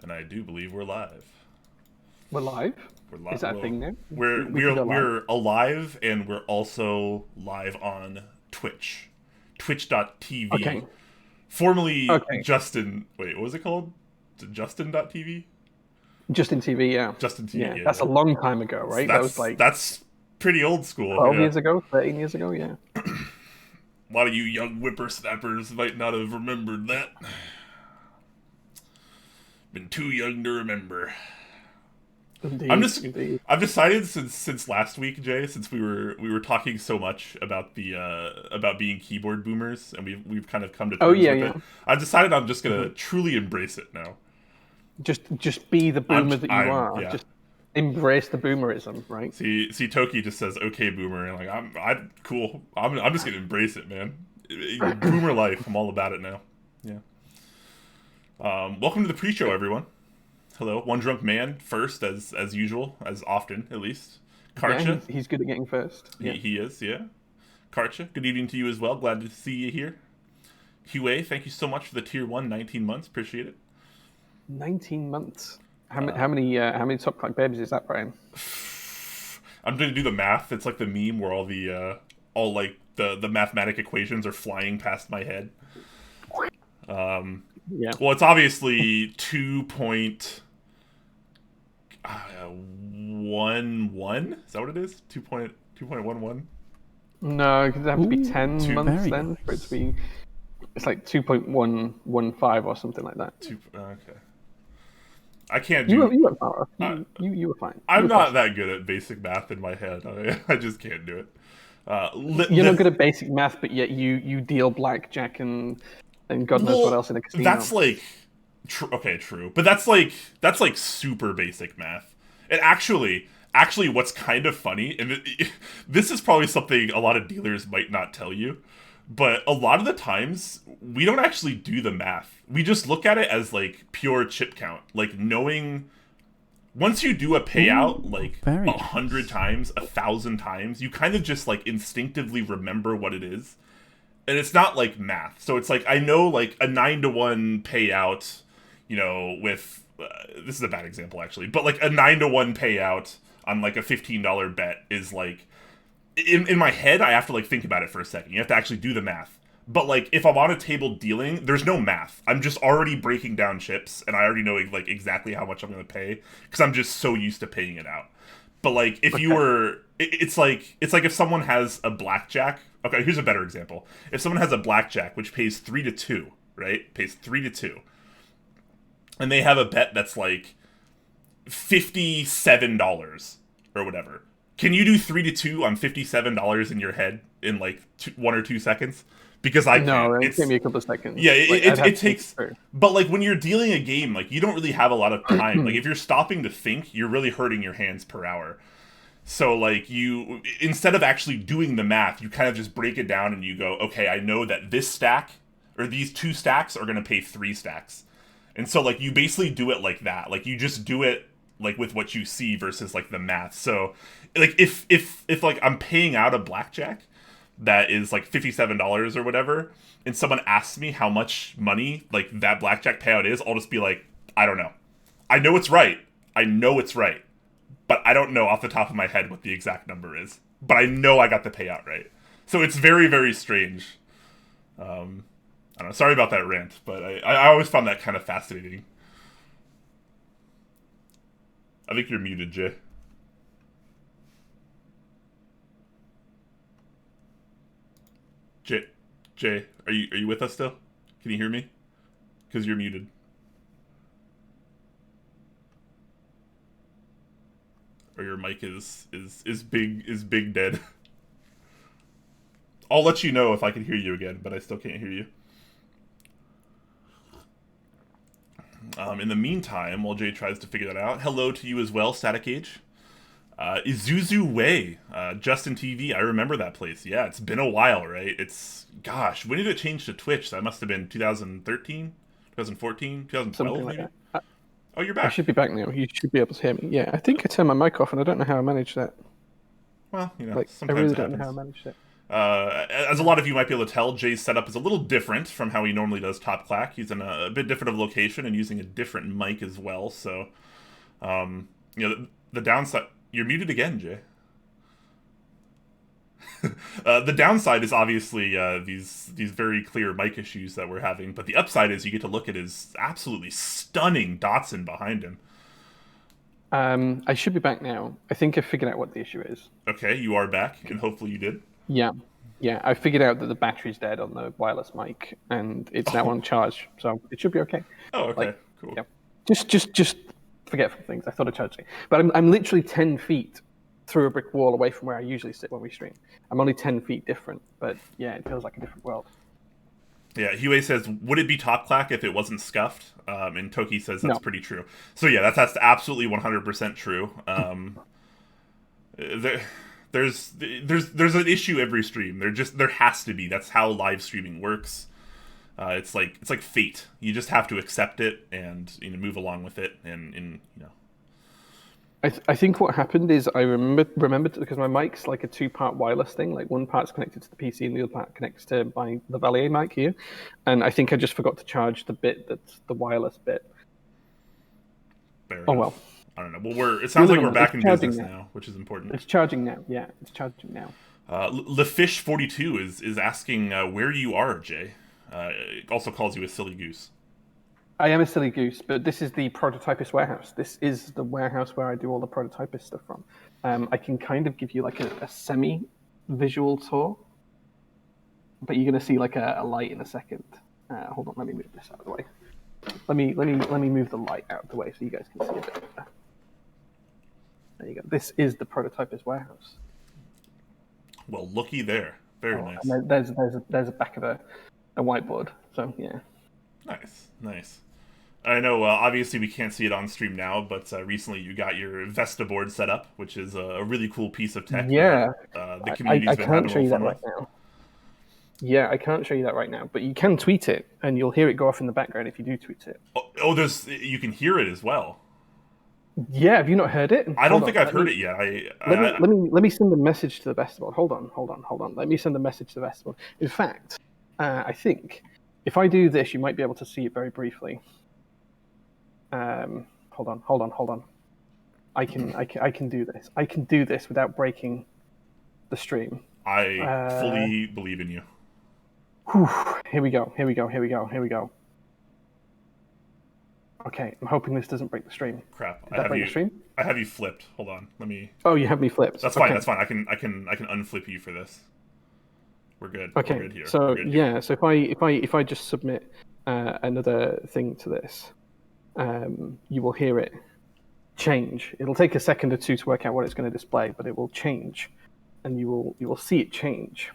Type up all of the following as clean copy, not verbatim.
And I do believe we're live. We're live? We're live. Is that a thing now? We're alive, and we're also live on Twitch, twitch.tv. Okay. Formerly Okay. Justin. Wait, what was it called? Justin.tv. Just in TV, yeah. Justin TV. Yeah, Yeah, that's a long time ago, right? That was like that's pretty old school. 12 Yeah. years ago, 13 years ago, yeah. A lot of you young whippersnappers might not have remembered that. Been too young to remember. Indeed, indeed. I've decided since last week, Jay, since we were talking so much about the about being keyboard boomers, and we've kind of come to terms with it. I've decided I'm just gonna truly embrace it now. Just be the boomer that you are. Yeah. Just embrace the boomerism, right? See, Toki just says okay, boomer, and like I'm cool. I'm just gonna embrace it, man. Boomer life. I'm all about it now. Yeah. Welcome to the pre-show, everyone. Hello, one drunk man first, as usual, as often at least. Karcha, yeah, he's good at getting first. Yeah. He is, yeah. Karcha, good evening to you as well. Glad to see you here. Hue, thank you so much for the tier 1, 19 months. Appreciate it. 19 months. How many top Clack babies is that, Brian? I'm gonna do the math. It's like the meme where all the mathematic equations are flying past my head. Yeah. Well, it's obviously 2.11. Is that what it is? 2.11. No, because it have to be 10 months then for it to be. It's like 2.115 or something like that. Okay. I can't do. You were far. You were fine. I'm not that good at basic math in my head. I just can't do it. You're not good at basic math, but yet you deal blackjack and God knows what else in a casino. That's like, okay, true, but that's like super basic math. And actually, what's kind of funny, and this is probably something a lot of dealers might not tell you, but a lot of the times we don't actually do the math. We just look at it as like pure chip count, like knowing. Once you do a payout like 100 times, 1,000 times, you kind of just like instinctively remember what it is. And it's not like math. So it's like, I know like a 9-to-1 payout, with, this is a bad example actually, but like a 9-to-1 payout on like a $15 bet is like, in my head, I have to like think about it for a second. You have to actually do the math. But like, if I'm on a table dealing, there's no math. I'm just already breaking down chips, and I already know like exactly how much I'm going to pay, because I'm just so used to paying it out. But like, if you were, it's like if someone has a blackjack. Okay, here's a better example. If someone has a blackjack which pays 3-2, right? Pays 3-2, and they have a bet that's like $57 or whatever. Can you do 3-2 on $57 in your head in like 1 or 2 seconds? Because I can't. No, it takes me a couple of seconds. Yeah, it takes. But like when you're dealing a game, like you don't really have a lot of time. Like if you're stopping to think, you're really hurting your hands per hour. So like you, instead of actually doing the math, you kind of just break it down and you go, okay, I know that this stack or these 2 stacks are gonna pay 3 stacks, and so like you basically do it like that. Like you just do it like with what you see versus like the math. So like if like I'm paying out a blackjack that is like $57 or whatever, and someone asks me how much money like that blackjack payout is, I'll just be like, I don't know. I know it's right. But I don't know off the top of my head what the exact number is. But I know I got the payout right. So it's very, very strange. I don't know. Sorry about that rant, but I always found that kind of fascinating. I think you're muted, Jay. Jay, are you with us still? Can you hear me? Because you're muted. Or your mic is big dead. I'll let you know if I can hear you again, but I still can't hear you. In the meantime, while Jay tries to figure that out, hello to you as well, Static Age. Isuzu Way, Justin TV. I remember that place. Yeah, it's been a while, right? Gosh, when did it change to Twitch? That must have been 2013, 2014, 2012, maybe? That. Oh, you're back. I should be back now. You should be able to hear me. Yeah, I think I turned my mic off, and I don't know how I managed that. Well, I really don't know how I managed that. As a lot of you might be able to tell, Jay's setup is a little different from how he normally does Top Clack. He's in a bit different of location and using a different mic as well. So, the downside... You're muted again, Jay. The downside is obviously these very clear mic issues that we're having, but the upside is you get to look at his absolutely stunning Datsun behind him. I should be back now. I think I figured out what the issue is. Okay, you are back, and hopefully you did. Yeah. I figured out that the battery's dead on the wireless mic, and it's now on charge, so it should be okay. Oh, okay, cool. Yeah. Just forgetful things. I thought I charged it, but I'm literally 10 feet through a brick wall away from where I usually sit when we stream. I'm only 10 feet different, but yeah, it feels like a different world. Yeah, Huey says, would it be Top Clack if it wasn't scuffed? And Toki says that's pretty true. So yeah, that's absolutely 100% true. There's an issue every stream. There has to be. That's how live streaming works. It's like fate. You just have to accept it and move along with it. And I think what happened is I remembered because my mic's like a 2-part wireless thing. Like one part's connected to the PC and the other part connects to the Valier mic here. And I think I just forgot to charge the bit that's the wireless bit. Fair oh enough. Well. I don't know. Well, it sounds like we're back in business now, which is important. It's charging now. Yeah, it's charging now. LeFish42 is asking where you are, Jay. It also calls you a silly goose. I am a silly goose, but this is the prototypist warehouse. This is the warehouse where I do all the prototypist stuff from. I can kind of give you like a semi-visual tour, but you're going to see like a light in a second. Hold on, let me move this out of the way. Let me move the light out of the way so you guys can see a bit better. There you go. This is the prototypist warehouse. Well, looky there. Very nice. And there's a back of a whiteboard. So yeah. Nice. I know, obviously we can't see it on stream now, but recently you got your Vesta board set up, which is a really cool piece of tech. Yeah. The community's been having a little fun with. I can't show you that right now. Yeah, I can't show you that right now, but you can tweet it, and you'll hear it go off in the background if you do tweet it. You can hear it as well. Yeah, have you not heard it? I don't think I've heard it yet. Let me send a message to the Vesta board. Hold on. Let me send a message to the Vesta board. In fact, I think if I do this, you might be able to see it very briefly. Hold on. I can do this. I can do this without breaking the stream. I fully believe in you. Whew, here we go. Okay, I'm hoping this doesn't break the stream. Crap! I have you flipped. Hold on. Let me. Oh, you have me flipped. That's fine. That's fine. I can unflip you for this. We're good. Okay. We're good here. So yeah. So if I just submit another thing to this, you will hear it change. It'll take a second or two to work out what it's going to display, but it will change, and you will see it change.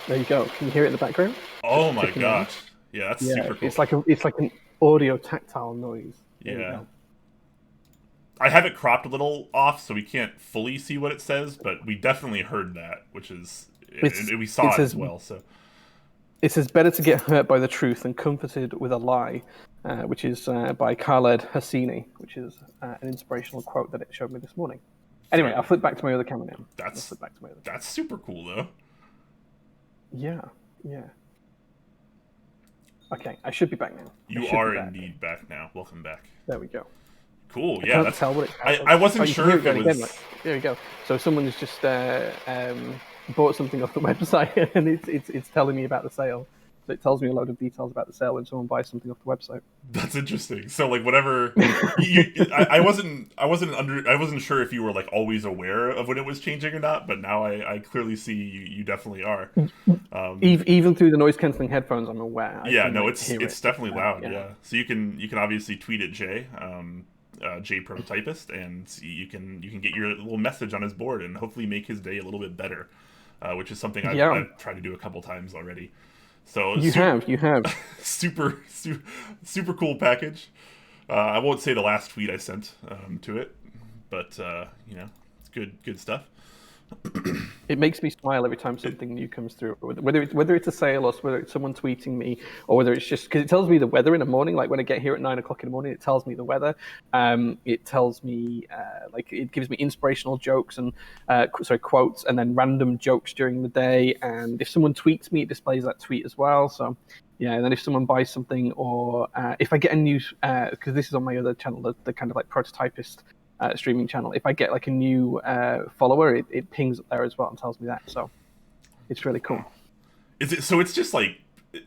There you go. Can you hear it in the background? Oh my gosh! Yeah, that's super cool. It's like an audio tactile noise. Yeah. I have it cropped a little off, so we can't fully see what it says, but we definitely heard that, which is we saw it as well. So it says, "Better to get hurt by the truth than comforted with a lie," which is by Khaled Hosseini, which is an inspirational quote that it showed me this morning. Anyway, I'll flip back to my other camera now. That's super cool, though. Yeah. Okay, I should be back now. You are indeed back now. Welcome back. There we go. Cool. Yeah, that's how it. I wasn't sure if it was. Again, there we go. So someone has just bought something off the website, and it's telling me about the sale. So it tells me a load of details about the sale when someone buys something off the website. That's interesting. So like whatever, I wasn't sure if you were like always aware of when it was changing or not, but now I clearly see you definitely are. Even through the noise cancelling headphones, I'm aware. It's definitely loud. Yeah. So you can obviously tweet at Jay, Jay Prototypist, and you can get your little message on his board and hopefully make his day a little bit better, which is something I've tried to do a couple times already. So you have super cool package. I won't say the last tweet I sent to it, but it's good stuff. It makes me smile every time something new comes through, whether it's a sale or whether it's someone tweeting me, or whether it's just because it tells me the weather in the morning. Like when I get here at 9 o'clock in the morning, it tells me the weather. It tells me like it gives me inspirational jokes and quotes, and then random jokes during the day. And if someone tweets me, it displays that tweet as well. So yeah, and then if someone buys something, or if I get a new, because this is on my other channel, the kind of like prototypist streaming channel. If I get like a new follower, it pings up there as well and tells me that. So it's really cool. Is it so? It's just like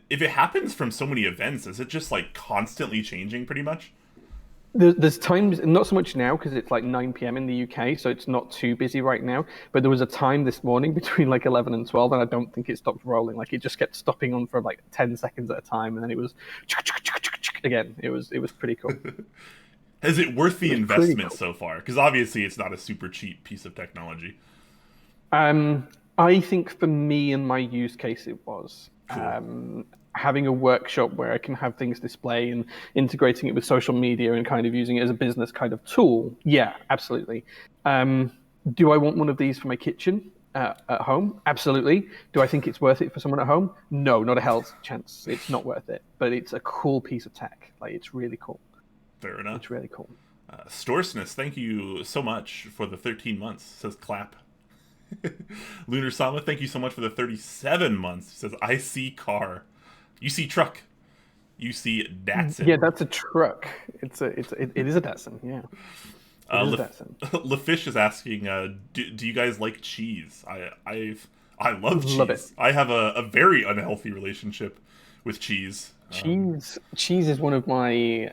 if it happens from so many events, is it just like constantly changing, pretty much? There's times, not so much now because it's like 9 p.m. in the UK, so it's not too busy right now. But there was a time this morning between like 11 and 12, and I don't think it stopped rolling. Like it just kept stopping on for like 10 seconds at a time, and then it was again. It was pretty cool. Is it worth the investment cool. so far? Because obviously it's not a super cheap piece of technology. I think for me and my use case, it was. Cool. Having a workshop where I can have things display and integrating it with social media and kind of using it as a business kind of tool. Yeah, absolutely. Do I want one of these for my kitchen at home? Absolutely. Do I think it's worth it for someone at home? No, not a hell's chance. It's not worth it. But it's a cool piece of tech. Like it's really cool. Fair enough. It's really cool. Storsness, thank you so much for the 13 months, says Clap. Lunar Sama, thank you so much for the 37 months, says I see car. You see truck. You see Datsun. Yeah, that's a truck. It is a Datsun, yeah. LaFish is asking, do you guys like cheese? I love cheese. It. I have a very unhealthy relationship with cheese. Cheese is one of my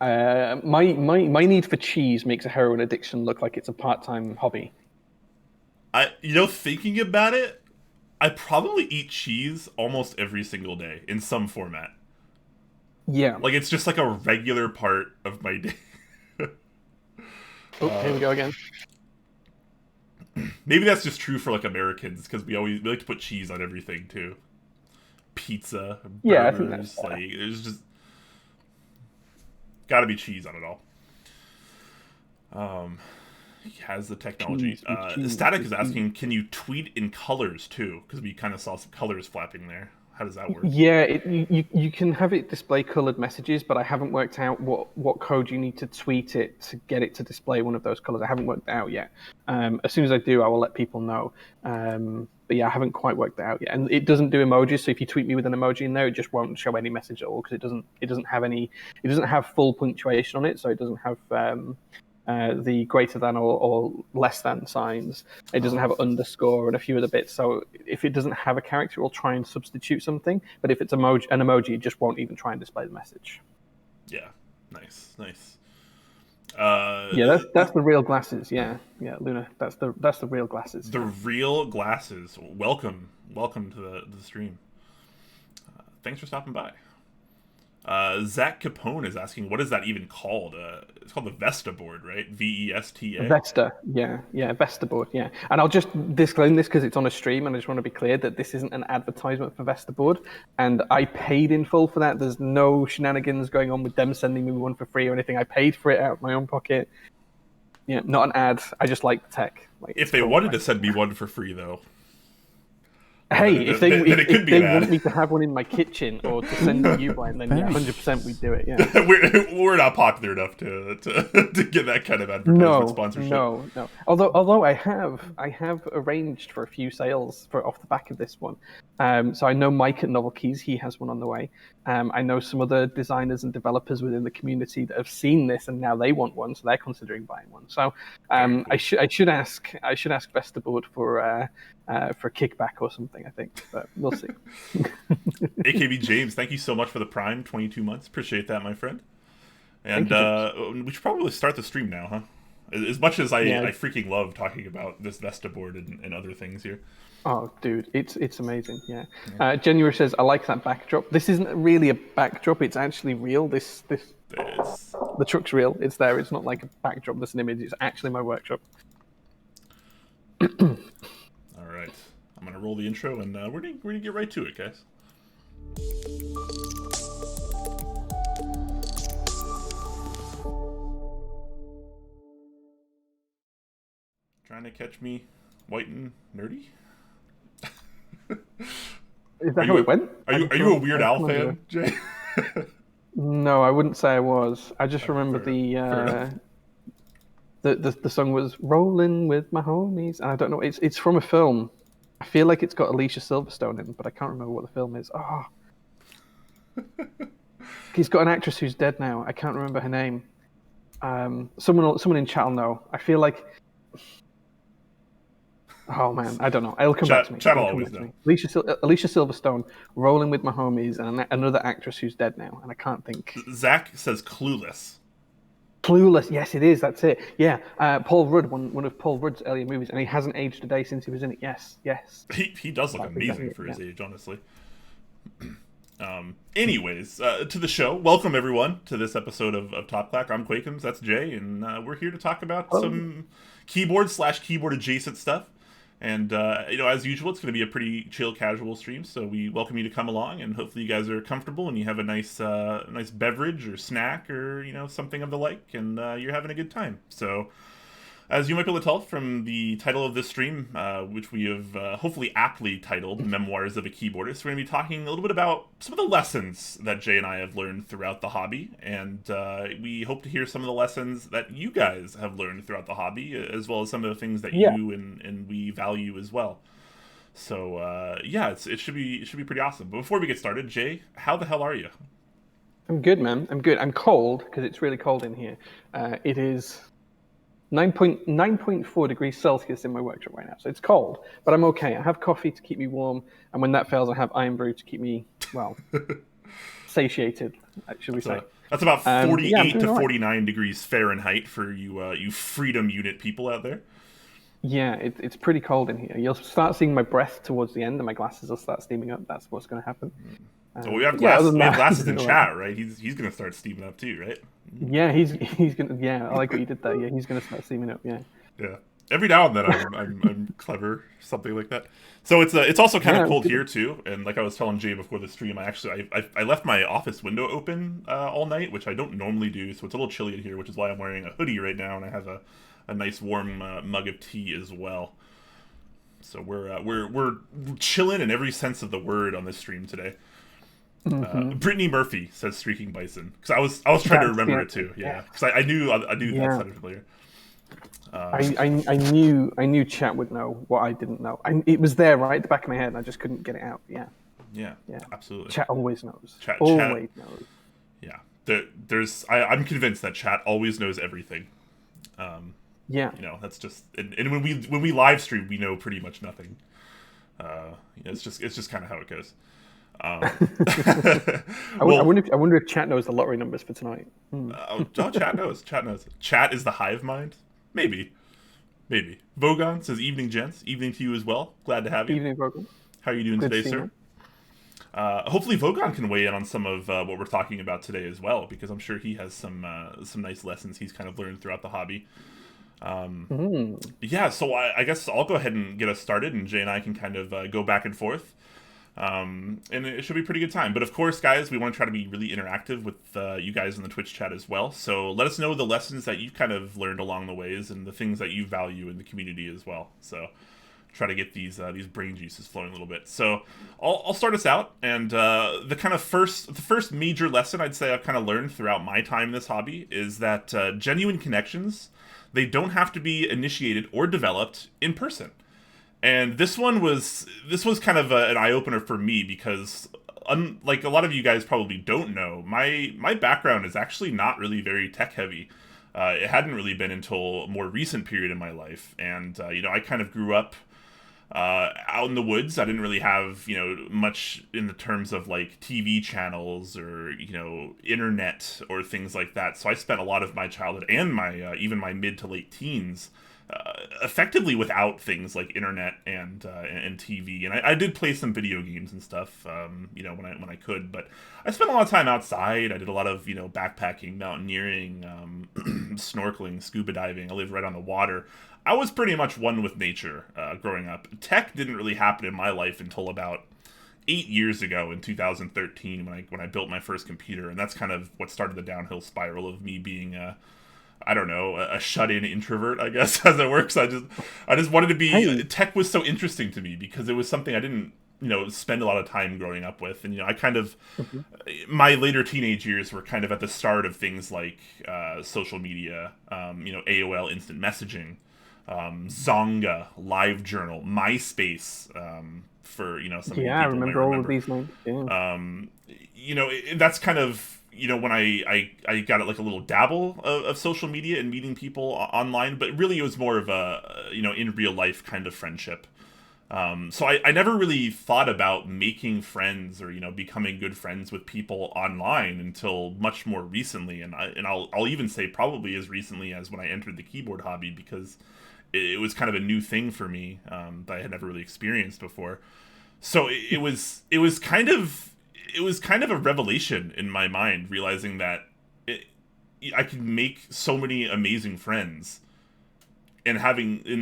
my need for cheese makes a heroin addiction look like it's a part-time hobby. Thinking about it, I probably eat cheese almost every single day in some format. Yeah. Like it's just like a regular part of my day. Here we go again. Maybe that's just true for like Americans because we like to put cheese on everything too. Pizza, burgers, yeah, I think that's like there's just gotta be cheese on it all. He has the technology. Static is asking, can you tweet in colors too? Because we kind of saw some colors flapping there. How does that work? Yeah, you can have it display colored messages, but I haven't worked out what code you need to tweet it to get it to display one of those colors. I haven't worked it out yet. As soon as I do, I will let people know. But yeah, I haven't quite worked that out yet. And it doesn't do emojis, so if you tweet me with an emoji in there, it just won't show any message at all because it doesn't have full punctuation on it, so it doesn't have the greater than or less than signs. It doesn't have an underscore and a few other bits. So if it doesn't have a character, it will try and substitute something. But if it's an emoji, it just won't even try and display the message. Yeah, nice. Yeah, that's the real glasses. Yeah, Luna, that's the real glasses. The real glasses. Welcome to the stream. Thanks for stopping by. Zach Capone is asking, what is that even called? It's called the Vesta board, right? Vesta. Vesta, yeah, Vesta board, yeah. And I'll just disclaim this because it's on a stream, and I just want to be clear that this isn't an advertisement for Vesta board, and I paid in full for that. There's no shenanigans going on with them sending me one for free or anything. I paid for it out of my own pocket. Yeah, not an ad. I just like the tech. If they wanted to send me one for free, though. Hey, if they want me to have one in my kitchen or to send to you, Brian, then yeah, 100% we'd do it. Yeah, we're not popular enough to get that kind of advertisement sponsorship. No. Although I have arranged for a few sales off the back of this one. So I know Mike at Novel Keys, he has one on the way. I know some other designers and developers within the community that have seen this and now they want one, so they're considering buying one. So cool. I should ask Vesta board for a kickback or something, I think, but we'll see. AKB James, thank you so much for the Prime 22 months. Appreciate that, my friend. And we should probably start the stream now, huh? As much as I freaking love talking about this Vesta board and other things here. Oh, dude, it's amazing. Yeah. Genuine says, I like that backdrop. This isn't really a backdrop. It's actually real. The truck's real. It's there. It's not like a backdrop. That's an image. It's actually my workshop. All right. I'm going to roll the intro, and we're going to get right to it, guys. Trying to catch me white and nerdy? Is that how it went? Are you a Weird Al fan, Jay? No, I wouldn't say I was. I just remember fair the song was "Rolling with My Homies," and I don't know. It's from a film. I feel like it's got Alicia Silverstone in, but I can't remember what the film is. Oh, he's got an actress who's dead now. I can't remember her name. Someone in chat will know. I feel like. Oh man, I don't know. It'll come back to me. Chat will always know. Alicia Silverstone, "Rolling with My Homies," and another actress who's dead now, and I can't think. Zach says Clueless. Clueless, yes, it is. That's it. Yeah, Paul Rudd, one of Paul Rudd's earlier movies, and he hasn't aged a day since he was in it. Yes. He does look amazing for his age, honestly. Anyways, to the show. Welcome everyone to this episode of Top Clack. I'm Quakums. That's Jay, and we're here to talk about some keyboard adjacent stuff. And as usual, it's going to be a pretty chill, casual stream. So we welcome you to come along, and hopefully you guys are comfortable and you have a nice beverage or snack or something of the like, and you're having a good time. So, as you might be able to tell from the title of this stream, which we have hopefully aptly titled "Memoirs of a Keyboardist," we're going to be talking a little bit about some of the lessons that Jay and I have learned throughout the hobby, and we hope to hear some of the lessons that you guys have learned throughout the hobby, as well as some of the things that you and we value as well. So it should be pretty awesome. But before we get started, Jay, how the hell are you? I'm good, man. I'm good. I'm cold because it's really cold in here. It is 9.4 degrees Celsius in my workshop right now, so it's cold, but I'm okay. I have coffee to keep me warm, and when that fails, I have iron brew to keep me, satiated, should we say. That's about 48 to 49 degrees Fahrenheit for you Freedom Unit people out there. Yeah, it's pretty cold in here. You'll start seeing my breath towards the end, and my glasses will start steaming up. That's what's going to happen. So we have glasses in chat, right? He's going to start steaming up too, right? Yeah, he's gonna. Yeah, I like what you did there. Yeah, he's gonna start steaming up. Yeah. Yeah. Every now and then I'm clever, something like that. So it's also kind of cold here too. And like I was telling Jay before the stream, I left my office window open all night, which I don't normally do. So it's a little chilly in here, which is why I'm wearing a hoodie right now, and I have a nice warm mug of tea as well. So we're chilling in every sense of the word on this stream today. Brittany Murphy says "Streaking Bison" because I was trying to remember it too. Yeah, because I knew that sounded familiar. I knew chat would know what I didn't know. It was there right at the back of my head, and I just couldn't get it out. Yeah, absolutely. Chat always knows. Chat knows. Yeah, I'm convinced that chat always knows everything. That's just and when we live stream, we know pretty much nothing. It's just kind of how it goes. I wonder if chat knows the lottery numbers for tonight. Chat knows. Chat is the hive mind. Maybe. Vogon says, "Evening, gents. Evening to you as well. Glad to have you." Evening, Vogon. How are you doing today, sir? Hopefully Vogon can weigh in on some of what we're talking about today as well, because I'm sure he has some nice lessons he's kind of learned throughout the hobby. So I guess I'll go ahead and get us started, and Jay and I can kind of go back and forth. And it should be a pretty good time. But of course, guys, we want to try to be really interactive with you guys in the Twitch chat as well. So let us know the lessons that you've kind of learned along the ways and the things that you value in the community as well. So try to get these brain juices flowing a little bit. So I'll start us out. And the first major lesson I'd say I've kind of learned throughout my time in this hobby is that genuine connections, they don't have to be initiated or developed in person. And this was kind of an eye-opener for me because, like a lot of you guys probably don't know, my background is actually not really very tech-heavy. It hadn't really been until a more recent period in my life. And, I kind of grew up out in the woods. I didn't really have, much in the terms of, like, TV channels or, internet or things like that. So I spent a lot of my childhood and my even my mid to late teens effectively without things like internet and TV, and I did play some video games and stuff, when I could. But I spent a lot of time outside. I did a lot of backpacking, mountaineering, snorkeling, scuba diving. I lived right on the water. I was pretty much one with nature growing up. Tech didn't really happen in my life until about 8 years ago in 2013 when I built my first computer, and that's kind of what started the downhill spiral of me being I don't know, a shut-in introvert, I guess, as it works. I just wanted to be. Hey, Tech was so interesting to me because it was something I didn't, spend a lot of time growing up with, and I kind of, mhm. my later teenage years were kind of at the start of things like social media, AOL instant messaging, Zonga, LiveJournal, MySpace, for some of you Yeah, I people might remember all of remember. these names. Yeah. That's kind of when I got like a little dabble of social media and meeting people online, but really it was more of a in real life kind of friendship. So I never really thought about making friends or becoming good friends with people online until much more recently, and I'll even say probably as recently as when I entered the keyboard hobby, because it was kind of a new thing for me, that I had never really experienced before. So it was kind of a revelation in my mind, realizing that it, I could make so many amazing friends and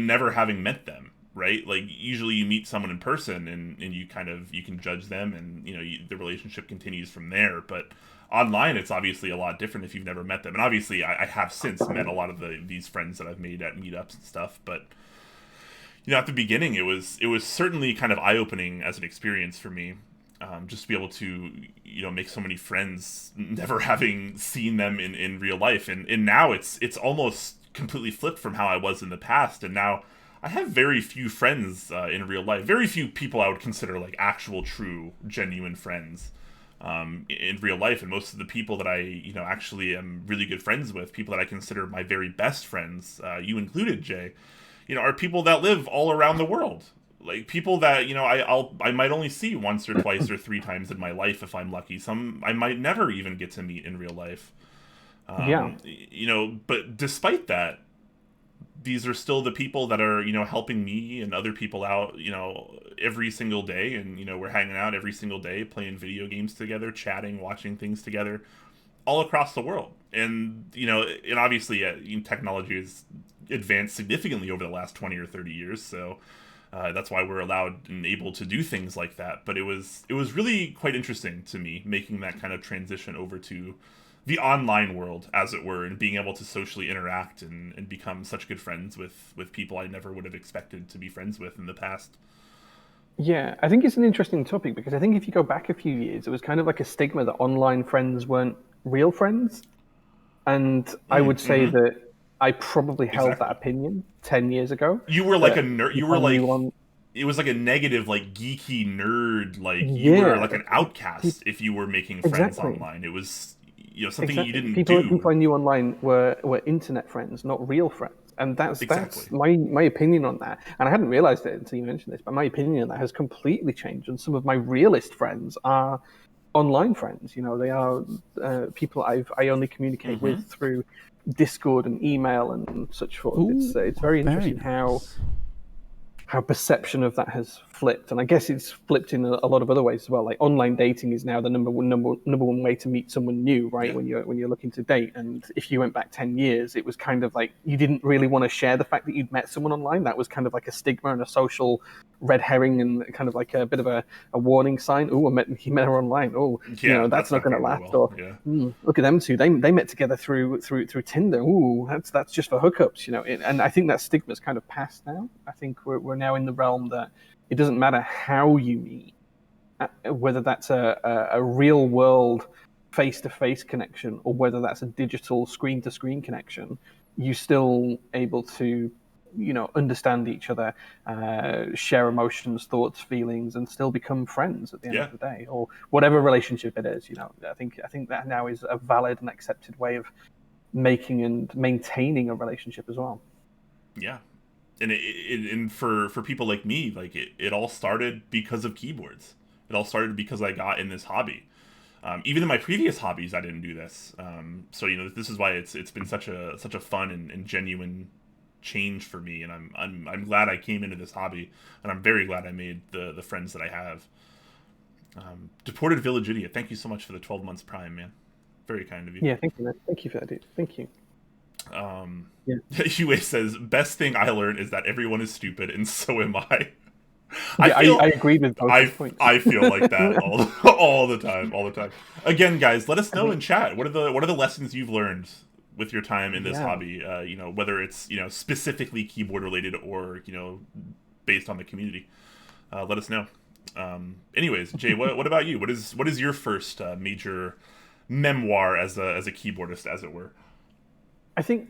never having met them, right? Like usually you meet someone in person and you can judge them, and the relationship continues from there. But online it's obviously a lot different if you've never met them, and obviously I have since met a lot of these friends that I've made at meetups and stuff. But at the beginning it was certainly kind of eye-opening as an experience for me, just to be able to make so many friends never having seen them in real life. And now it's almost completely flipped from how I was in the past, and now I have very few friends in real life, very few people I would consider like actual true genuine friends in real life. And most of the people that I actually am really good friends with, people that I consider my very best friends, you included, Jay, are people that live all around the world. Like people that I might only see once or twice or three times in my life if I'm lucky. Some I might never even get to meet in real life. Yeah. But despite that, these are still the people that are helping me and other people out every single day, and we're hanging out every single day, playing video games together, chatting, watching things together, all across the world. And and obviously technology has advanced significantly over the last 20 or 30 years, so that's why we're allowed and able to do things like that. But it was really quite interesting to me making that kind of transition over to the online world, as it were, and being able to socially interact and become such good friends with people I never would have expected to be friends with in the past. Yeah, I think it's an interesting topic because I think if you go back a few years, it was kind of like a stigma that online friends weren't real friends. And I would say Mm-hmm. that I probably held that Exactly. opinion 10 years ago. You were like a That nerd. You if were I knew like, on, it was like a negative, like geeky nerd. Like you were yeah, like an outcast if you were making friends exactly. online. It was something you Exactly. didn't People do. I knew online were internet friends, not real friends. And that's Exactly. my opinion on that. And I hadn't realized it until you mentioned this, but my opinion on that has completely changed. And some of my realist friends are online friends. They are people I only communicate with Mm-hmm. through Discord and email and such forth. It's Ooh, very very interesting nice. how perception of that has flipped, and I guess it's flipped in a lot of other ways as well. Like online dating is now the number one way to meet someone new, right? Yeah. When you're looking to date, and if you went back 10 years, it was kind of like you didn't really want to share the fact that you'd met someone online. That was kind of like a stigma and a social red herring, and kind of like a bit of a warning sign. Oh, he met her online. Oh, Yeah. that's That's not not going to gonna go last. well. Or Yeah. look at them two. They met together through Tinder. Ooh, that's just for hookups. And I think that stigma's kind of passed now. I think we're now in the realm that it doesn't matter how you meet, whether that's a real world face to face connection or whether that's a digital screen to screen connection. You still able to understand each other, share emotions, thoughts, feelings, and still become friends at the end Yeah. of the day, or whatever relationship it is. I think that now is a valid and accepted way of making and maintaining a relationship as well. Yeah. And for people like me, like it all started because of keyboards. It all started because I got in this hobby. Even in my previous hobbies, I didn't do this. So this is why it's been such a fun and genuine change for me, and I'm glad I came into this hobby, and I'm very glad I made the friends that I have. Deported Village Idiot, thank you so much for the 12 months Prime, man. Very kind of you. Yeah, thank you, man. Thank you for that, dude. Thank you. Yeah. Yue says, best thing I learned is that everyone is stupid, and so am I. I Yeah, I feel agreed with both his points. I feel like that all the time. Again, guys, let us know in chat. What are the lessons you've learned with your time in this Yeah. hobby. Whether it's specifically keyboard related or based on the community. Let us know. Anyways, Jay, what about you? What is your first major memoir as a keyboardist, as it were? I think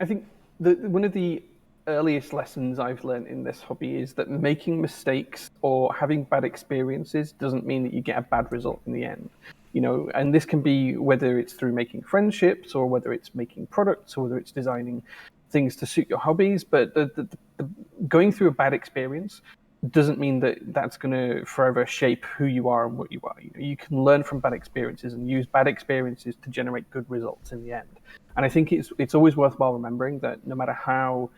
one of the earliest lessons I've learned in this hobby is that making mistakes or having bad experiences doesn't mean that you get a bad result in the end. And this can be whether it's through making friendships or whether it's making products or whether it's designing things to suit your hobbies. But going through a bad experience doesn't mean that that's going to forever shape who you are and what you are. You can learn from bad experiences and use bad experiences to generate good results in the end. And I think it's always worthwhile remembering that no matter how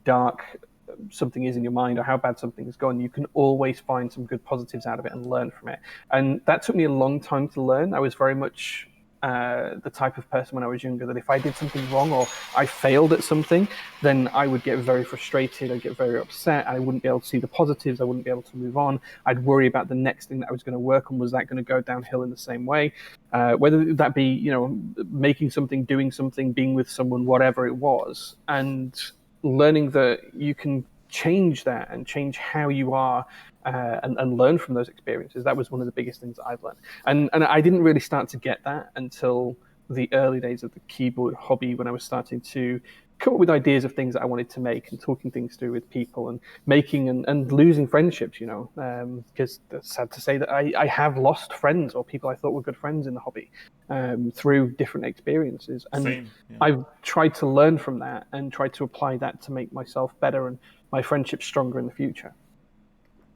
dark something is in your mind or how bad something has gone, you can always find some good positives out of it and learn from it. And that took me a long time to learn. I was very much the type of person when I was younger that if I did something wrong or I failed at something, then I would get very frustrated. I'd get very upset. I wouldn't be able to see the positives. I wouldn't be able to move on. I'd worry about the next thing that I was going to work on. Was that going to go downhill in the same way? Whether that be, making something, doing something, being with someone, whatever it was, and learning that you can change that and change how you are and learn from those experiences. That was one of the biggest things that I've learned. And I didn't really start to get that until the early days of the keyboard hobby, when I was starting to come up with ideas of things that I wanted to make and talking things through with people and making and losing friendships, because it's sad to say that I have lost friends or people I thought were good friends in the hobby through different experiences. And Same. Yeah. I've tried to learn from that and tried to apply that to make myself better and my friendships stronger in the future.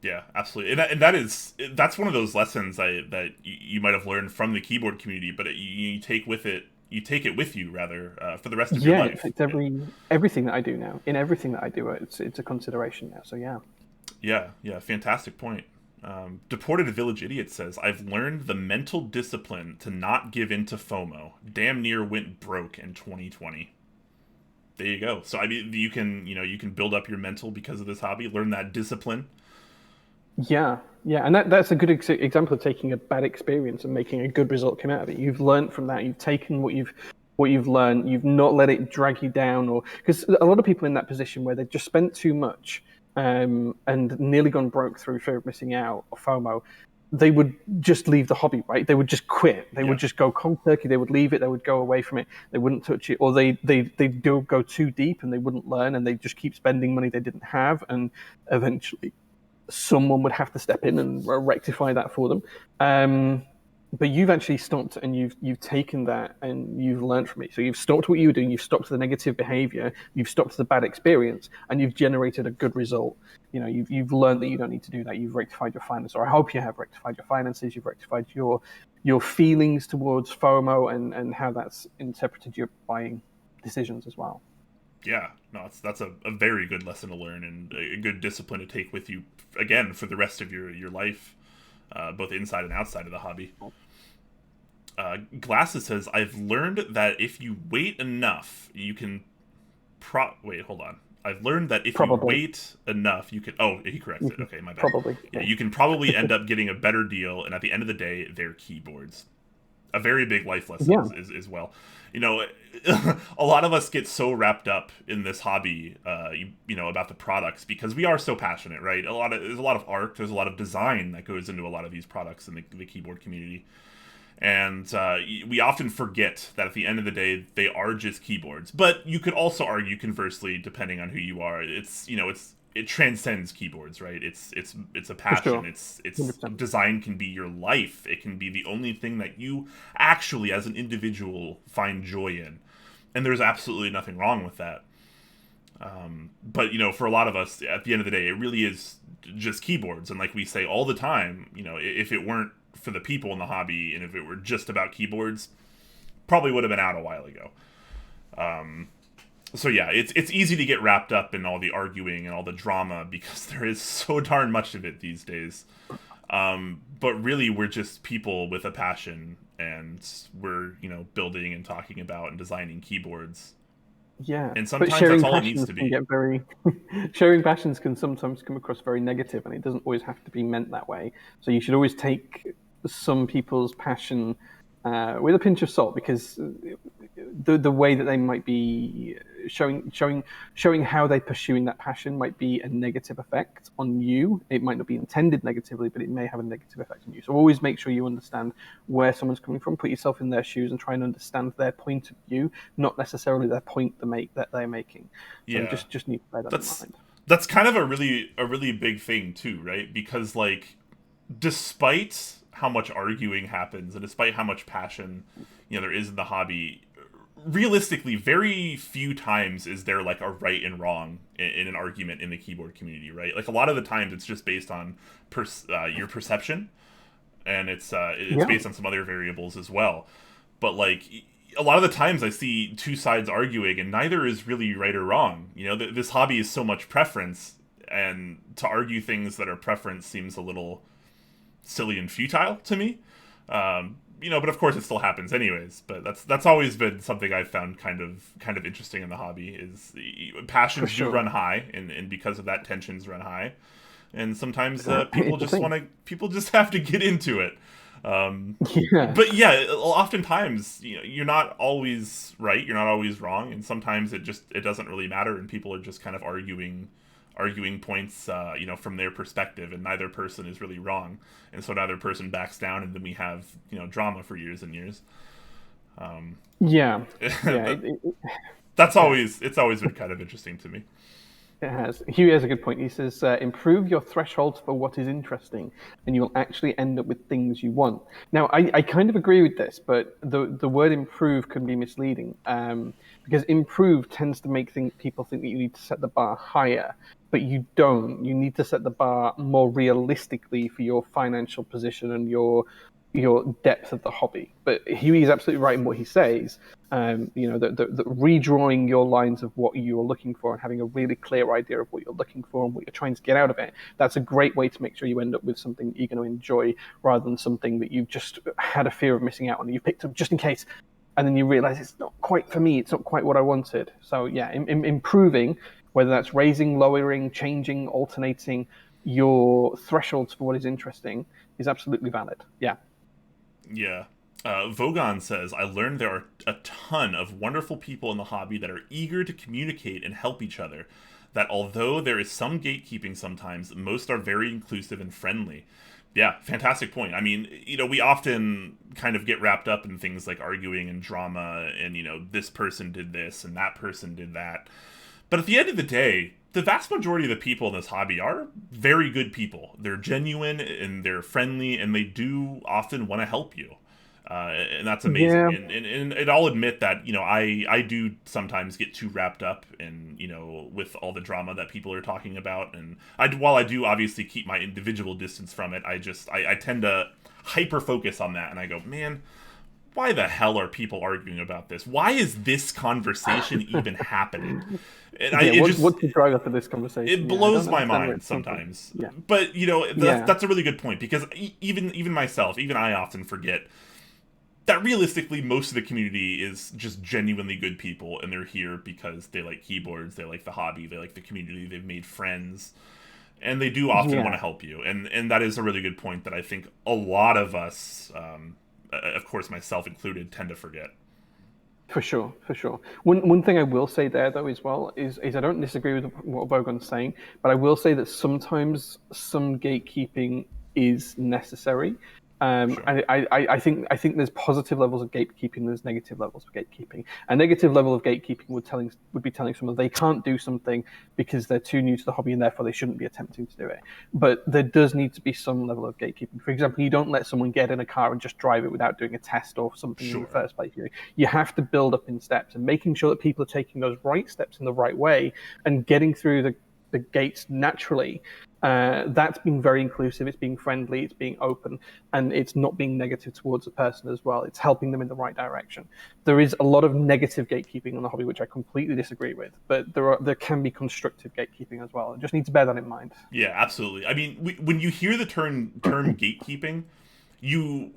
Yeah, absolutely, and that's one of those lessons that you might have learned from the keyboard community, but you take it with you rather for the rest of your Yeah, it life. affects everything that I do now. In everything that I do, it's a consideration now. So yeah. Yeah, fantastic point. Deported Village Idiot says, "I've learned the mental discipline to not give in to FOMO. Damn near went broke in 2020." There you go. So I mean, you can build up your mental because of this hobby. Learn that discipline. Yeah, and that's a good example of taking a bad experience and making a good result come out of it. You've learned from that. You've taken what you've learned. You've not let it drag you down, or because a lot of people in that position where they've just spent too much and nearly gone broke through fear of missing out or FOMO, they would just leave the hobby, right? They would just quit. They would just go cold turkey. They would leave it. They would go away from it. They wouldn't touch it, or they'd go too deep and they wouldn't learn, and they just keep spending money they didn't have, and eventually someone would have to step in and rectify that for them. But you've actually stopped and you've taken that and you've learned from it. So you've stopped what you were doing, you've stopped the negative behavior, you've stopped the bad experience, and you've generated a good result. You've learned that you don't need to do that. You've rectified your finances, or I hope you have rectified your finances. You've rectified your feelings towards FOMO and how that's interpreted your buying decisions as well. Yeah, no, that's a very good lesson to learn and a good discipline to take with you again for the rest of your life, both inside and outside of the hobby. Glasses says, "I've learned that if you wait enough, you can wait, hold on. I've learned that if you Probably. wait enough, you can." Oh, he corrects it. Okay, my bad. Probably. Yeah, Yeah. you can probably end up getting a better deal, and at the end of the day, they're keyboards. A very big life lesson Yeah. as well. You know, a lot of us get so wrapped up in this hobby, about the products because we are so passionate, right? There's a lot of art, there's a lot of design that goes into a lot of these products in the keyboard community. And we often forget that at the end of the day, they are just keyboards. But you could also argue conversely, depending on who you are. It transcends keyboards, right? It's a For passion. sure. It's 100%. design can be your life. It can be the only thing that you actually, as an individual, find joy in. And there's absolutely nothing wrong with that. But for a lot of us, at the end of the day, it really is just keyboards. And like we say all the time, if it weren't for the people in the hobby and if it were just about keyboards, probably would have been out a while ago. So yeah, it's easy to get wrapped up in all the arguing and all the drama because there is so darn much of it these days. But really, we're just people with a passion, and we're building and talking about and designing keyboards. Yeah, And but sometimes that's sharing all it needs passions to can be. get very sharing passions can sometimes come across very negative, and it doesn't always have to be meant that way. So you should always take some people's passion with a pinch of salt, because the way that they might be showing how they're pursuing that passion might be a negative effect on you. It might not be intended negatively, but it may have a negative effect on you. So always make sure you understand where someone's coming from, put yourself in their shoes, and try and understand their point of view, not necessarily their point that they're making. So Yeah, just need to bear that in mind. that's kind of a really big thing too, right? Because like, despite how much arguing happens and despite how much passion there is in the hobby, realistically very few times is there like a right and wrong in an argument in the keyboard community, right? Like a lot of the times it's just based on your perception, and it's based on some other variables as well. But like a lot of the times I see two sides arguing and neither is really right or wrong. This hobby is so much preference, and to argue things that are preference seems a little silly and futile to me. But of course it still happens anyways. But that's always been something I've found kind of interesting in the hobby, is passions do run high, and because of that tensions run high, and sometimes people just have to get into it. But yeah, oftentimes you're not always right, you're not always wrong, and sometimes it doesn't really matter, and people are just kind of arguing points, from their perspective, and neither person is really wrong, and so neither person backs down, and then we have drama for years and years. It's always been kind of interesting to me. It has. Huey has a good point. He says, improve your thresholds for what is interesting, and you'll actually end up with things you want. Now, I kind of agree with this, but the word improve can be misleading, because improve tends to make people think that you need to set the bar higher, but you don't. You need to set the bar more realistically for your financial position and your depth of the hobby. But Huey is absolutely right in what he says. The redrawing your lines of what you're looking for and having a really clear idea of what you're looking for and what you're trying to get out of it, that's a great way to make sure you end up with something that you're going to enjoy, rather than something that you've just had a fear of missing out on. You picked up just in case, and then you realize it's not quite for me, it's not quite what I wanted. So yeah, improving, whether that's raising, lowering, changing, alternating your thresholds for what is interesting, is absolutely valid. Yeah. Yeah. Vogon says, I learned there are a ton of wonderful people in the hobby that are eager to communicate and help each other. That although there is some gatekeeping sometimes, most are very inclusive and friendly. Yeah, fantastic point. I mean, we often kind of get wrapped up in things like arguing and drama and, this person did this and that person did that. But at the end of the day, the vast majority of the people in this hobby are very good people. They're genuine and they're friendly, and they do often want to help you. And that's amazing. Yeah. And I'll admit that, I do sometimes get too wrapped up in, with all the drama that people are talking about. And while I do obviously keep my individual distance from it, I tend to hyper focus on that. And I go, man, why the hell are people arguing about this? Why is this conversation even happening? And what's the drive up of this conversation? It blows my mind sometimes. Yeah. But that's a really good point, because even myself, even I often forget that realistically most of the community is just genuinely good people, and they're here because they like keyboards, they like the hobby, they like the community, they've made friends, and they do often want to help you. And that is a really good point that I think a lot of us, of course myself included, tend to forget. For sure. One thing I will say there, though, as well, is I don't disagree with what Vogon's saying, but I will say that sometimes some gatekeeping is necessary. Sure. I think there's positive levels of gatekeeping, there's negative levels of gatekeeping. A negative level of gatekeeping would be telling someone they can't do something because they're too new to the hobby and therefore they shouldn't be attempting to do it. But there does need to be some level of gatekeeping. For example, you don't let someone get in a car and just drive it without doing a test or something in the first place. You have to build up in steps, and making sure that people are taking those right steps in the right way and getting through the gates naturally. That's being very inclusive, it's being friendly, it's being open, and it's not being negative towards the person as well. It's helping them in the right direction. There is a lot of negative gatekeeping on the hobby, which I completely disagree with, but there can be constructive gatekeeping as well. You just need to bear that in mind. Yeah, absolutely. I mean, when you hear the term gatekeeping,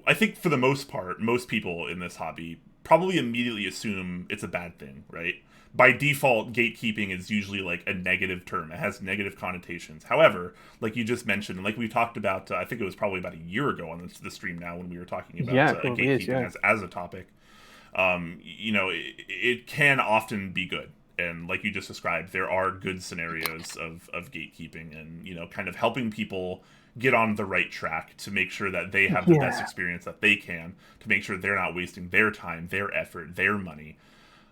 I think for the most part, most people in this hobby probably immediately assume it's a bad thing, right? By default, gatekeeping is usually like a negative term. It has negative connotations. However, like you just mentioned, and like we talked about, I think it was probably about a year ago on the stream now when we were talking about Yeah, it probably is, gatekeeping yeah. as a topic. It can often be good. And like you just described, there are good scenarios of gatekeeping and, kind of helping people get on the right track to make sure that they have the best Yeah. experience that they can, to make sure they're not wasting their time, their effort, their money.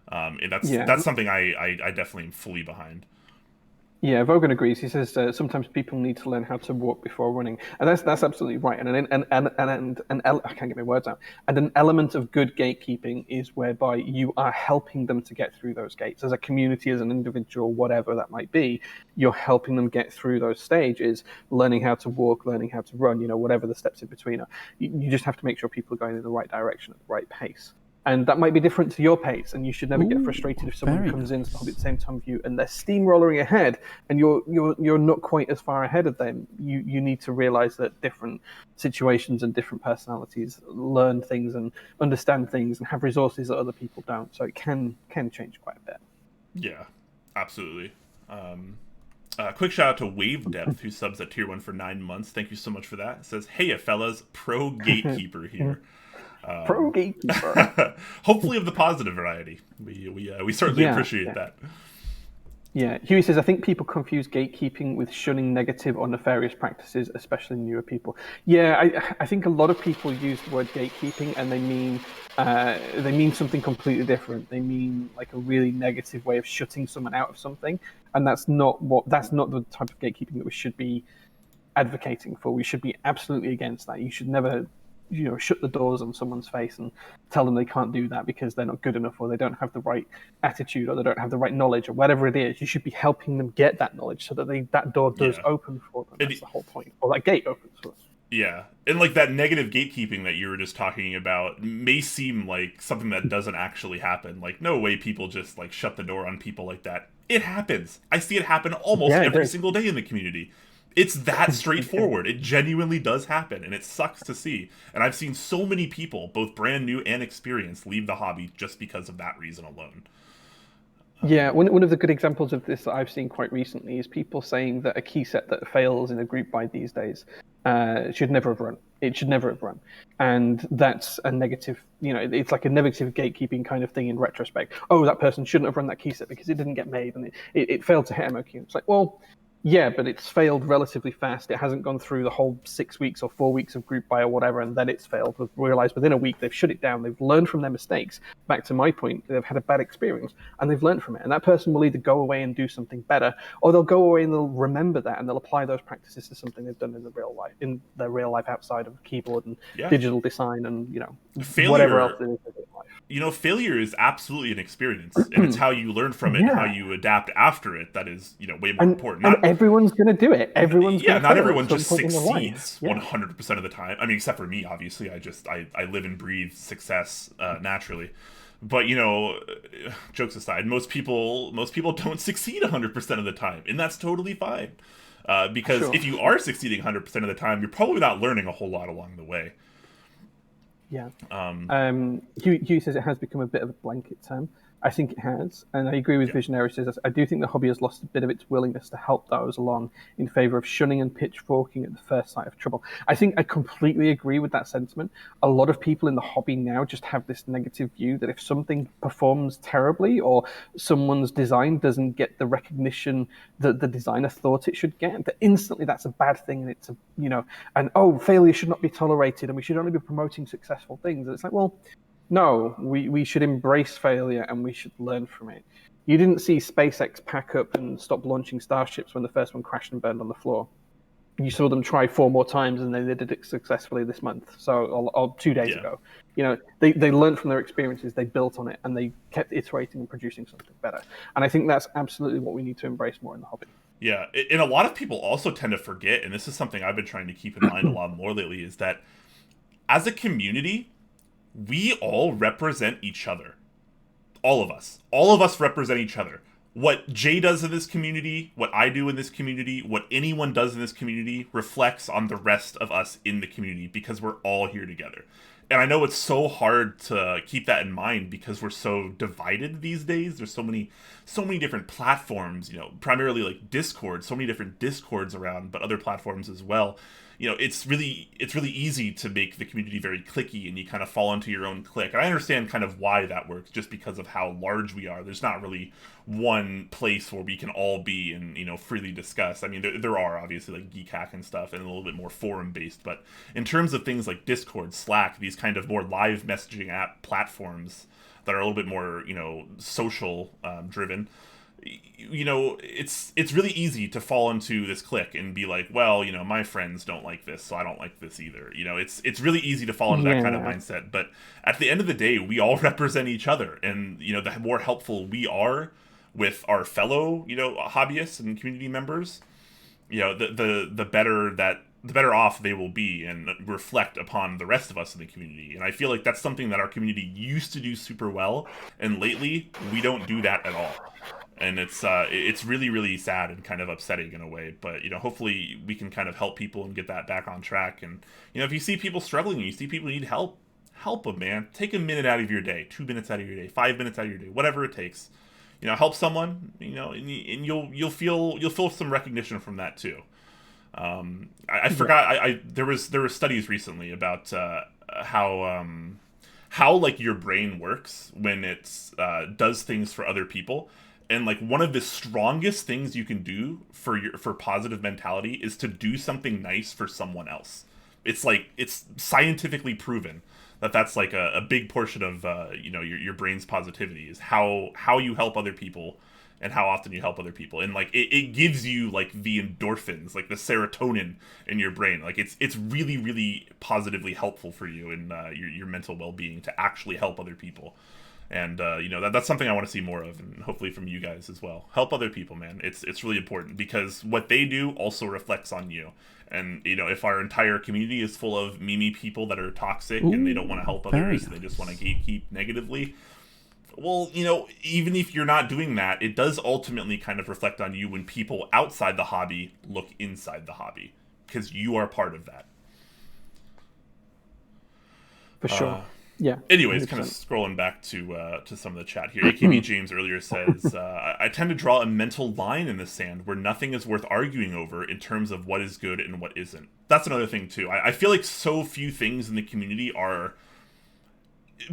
And Yeah. that's something I definitely am fully behind. Yeah, Vogan agrees. He says sometimes people need to learn how to walk before running, and that's absolutely right. I can't get my words out. And an element of good gatekeeping is whereby you are helping them to get through those gates as a community, as an individual, whatever that might be. You're helping them get through those stages, learning how to walk, learning how to run. Whatever the steps in between are. You just have to make sure people are going in the right direction at the right pace. And that might be different to your pace, and you should never get frustrated if someone comes in to the hobby at the same time as you and they're steamrolling ahead, and you're not quite as far ahead of them. You need to realize that different situations and different personalities learn things and understand things and have resources that other people don't. So it can change quite a bit. Yeah, absolutely. Quick shout out to Wave Depth, who subs at tier 1 for 9 months. Thank you so much for that. It says, "Hey, fellas, pro gatekeeper here." Pro gatekeeper. Hopefully of the positive variety. We certainly appreciate that. Yeah, Huey says, I think people confuse gatekeeping with shunning negative or nefarious practices, especially newer people. Yeah, I think a lot of people use the word gatekeeping and they mean something completely different. They mean like a really negative way of shutting someone out of something, and that's not the type of gatekeeping that we should be advocating for. We should be absolutely against that. You should never shut the doors on someone's face and tell them they can't do that because they're not good enough or they don't have the right attitude or they don't have the right knowledge or whatever it is. You should be helping them get that knowledge so that that door does open for them. That's the whole point. Or that gate opens for them. Yeah. And like that negative gatekeeping that you were just talking about may seem like something that doesn't actually happen. Like, no way people just like shut the door on people like that. It happens. I see it happen almost every single day in the community. It's that straightforward. It genuinely does happen, and it sucks to see. And I've seen so many people, both brand new and experienced, leave the hobby just because of that reason alone. Yeah, one of the good examples of this that I've seen quite recently is people saying that a key set that fails in a group buy these days should never have run. It should never have run. And that's a negative, it's like a negative gatekeeping kind of thing in retrospect. Oh, that person shouldn't have run that key set because it didn't get made and it failed to hit MOQ. It's like, well, yeah, but it's failed relatively fast. It hasn't gone through the whole 6 weeks or 4 weeks of group buy or whatever, and then it's failed. They've realized within a week they've shut it down. They've learned from their mistakes. Back to my point, they've had a bad experience, and they've learned from it. And that person will either go away and do something better, or they'll go away and they'll remember that, and they'll apply those practices to something they've done in their real life outside of keyboard and digital design and, whatever else it is in life. Failure is absolutely an experience, and it's how you learn from it and how you adapt after it that is, way more important. And everyone's going to do it. Not everyone just succeeds 100% of the time. I mean, except for me, obviously. I live and breathe success naturally. But jokes aside, most people don't succeed 100% of the time, and that's totally fine. Because if you are succeeding 100% of the time, you're probably not learning a whole lot along the way. Yeah. Hugh says it has become a bit of a blanket term. I think it has, and I agree with Visionary. Says I do think the hobby has lost a bit of its willingness to help those along in favor of shunning and pitchforking at the first sight of trouble. I think I completely agree with that sentiment. A lot of people in the hobby now just have this negative view that if something performs terribly or someone's design doesn't get the recognition that the designer thought it should get, that instantly that's a bad thing, and it's failure should not be tolerated, and we should only be promoting successful things. And it's like, well, no, we should embrace failure and we should learn from it. You didn't see SpaceX pack up and stop launching starships when the first one crashed and burned on the floor. You saw them try 4 more times and they did it successfully this month. Or 2 days ago. They learned from their experiences, they built on it, and they kept iterating and producing something better. And I think that's absolutely what we need to embrace more in the hobby. Yeah, and a lot of people also tend to forget, and this is something I've been trying to keep in mind a lot more lately, is that as a community, we all represent each other. All of us. All of us represent each other. What Jay does in this community, what I do in this community, what anyone does in this community reflects on the rest of us in the community because we're all here together. And I know it's so hard to keep that in mind because we're so divided these days. There's so many different platforms, primarily like Discord, so many different Discords around, but other platforms as well. It's really easy to make the community very cliquey, and you kind of fall into your own clique. And I understand kind of why that works, just because of how large we are. There's not really one place where we can all be and freely discuss. I mean, there are obviously like Geekhack and stuff, and a little bit more forum based. But in terms of things like Discord, Slack, these kind of more live messaging app platforms that are a little bit more social driven, it's really easy to fall into this clique and be like, well, my friends don't like this, so I don't like this either. It's really easy to fall into that kind of mindset. But at the end of the day, we all represent each other, and the more helpful we are with our fellow hobbyists and community members, the better off they will be and reflect upon the rest of us in the community. And I feel like that's something that our community used to do super well, and lately we don't do that at all. And it's really, really sad and kind of upsetting in a way. But hopefully we can kind of help people and get that back on track. And if you see people struggling, you see people need help them, man. Take a minute out of your day, 2 minutes out of your day, 5 minutes out of your day, whatever it takes. Help someone. And you'll feel some recognition from that too. I forgot. There were studies recently about how like your brain works when it's does things for other people. And like one of the strongest things you can do for positive mentality is to do something nice for someone else. It's scientifically proven that that's like a big portion of your brain's positivity is how you help other people and how often you help other people. And like it gives you like the endorphins, like the serotonin in your brain. Like it's really, really positively helpful for you and your mental well-being to actually help other people. And that's something I want to see more of, and hopefully from you guys as well. Help other people, man. It's really important because what they do also reflects on you. And if our entire community is full of meme people that are toxic and they don't want to help others, they just want to gatekeep negatively. Well, even if you're not doing that, it does ultimately kind of reflect on you when people outside the hobby look inside the hobby, because you are part of that. For sure. Yeah. Anyways, 100%. Kind of scrolling back to some of the chat here. AKB James earlier says, I tend to draw a mental line in the sand where nothing is worth arguing over in terms of what is good and what isn't. That's another thing, too. I feel like so few things in the community are...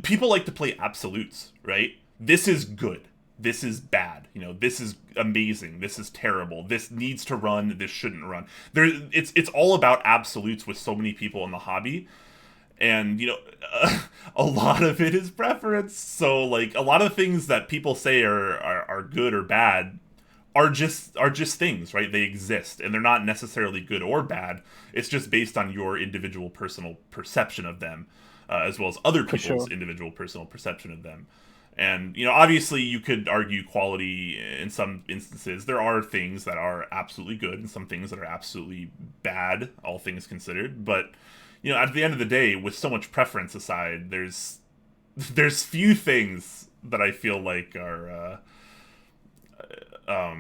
People like to play absolutes, right? This is good. This is bad. This is amazing. This is terrible. This needs to run. This shouldn't run. It's all about absolutes with so many people in the hobby. And, a lot of it is preference. So, like, a lot of things that people say are good or bad are just things, right? They exist, and they're not necessarily good or bad. It's just based on your individual personal perception of them, as well as other people's individual personal perception of them. And, obviously you could argue quality in some instances. There are things that are absolutely good and some things that are absolutely bad, all things considered. But... at the end of the day, with so much preference aside, there's few things that I feel like are, I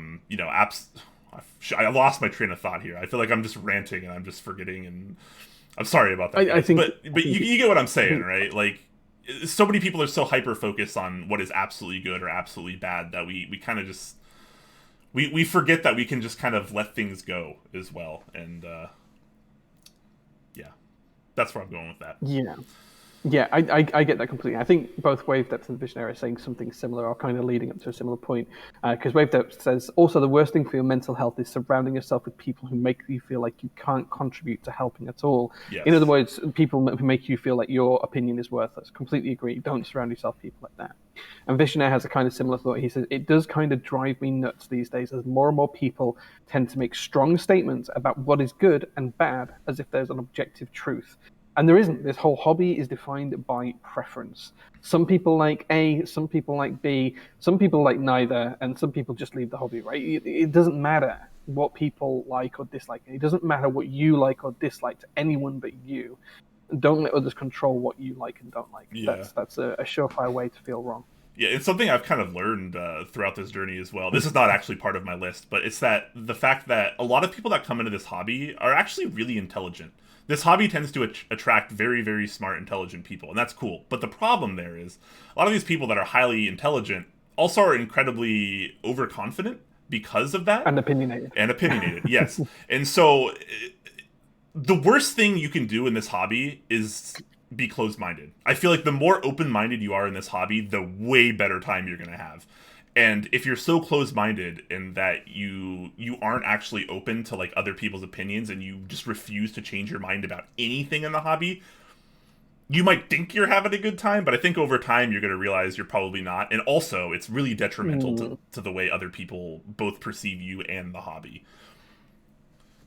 lost my train of thought here. I feel like I'm just ranting and I'm just forgetting, and I'm sorry about that. I think, but you get what I'm saying, right? Like, so many people are so hyper focused on what is absolutely good or absolutely bad that we kind of just we forget that we can just kind of let things go as well, and that's where I'm going with that. Yeah, I get that completely. I think both Wave Depth and Visionary are saying something similar, or kind of leading up to a similar point. Because Wave Depth says, also the worst thing for your mental health is surrounding yourself with people who make you feel like you can't contribute to helping at all. Yes. In other words, people who make you feel like your opinion is worthless. Completely agree. Don't surround yourself with people like that. And Visionary has a kind of similar thought. He says, it does kind of drive me nuts these days as more and more people tend to make strong statements about what is good and bad as if there's an objective truth. And there isn't. This whole hobby is defined by preference. Some people like A, some people like B, some people like neither, and some people just leave the hobby, right? It doesn't matter what people like or dislike. It doesn't matter what you like or dislike to anyone but you. Don't let others control what you like and don't like. Yeah. That's a surefire way to feel wrong. Yeah, it's something I've kind of learned throughout this journey as well. This is not actually part of my list, but it's that the fact that a lot of people that come into this hobby are actually really intelligent. This hobby tends to attract very, very smart, intelligent people, and that's cool. But the problem there is a lot of these people that are highly intelligent also are incredibly overconfident because of that. And opinionated. And opinionated, yes. And so the worst thing you can do in this hobby is be closed-minded. I feel like the more open-minded you are in this hobby, the way better time you're going to have. And if you're so closed-minded in that you aren't actually open to like other people's opinions and you just refuse to change your mind about anything in the hobby, you might think you're having a good time, but I think over time you're going to realize you're probably not. And also, it's really detrimental to the way other people both perceive you and the hobby.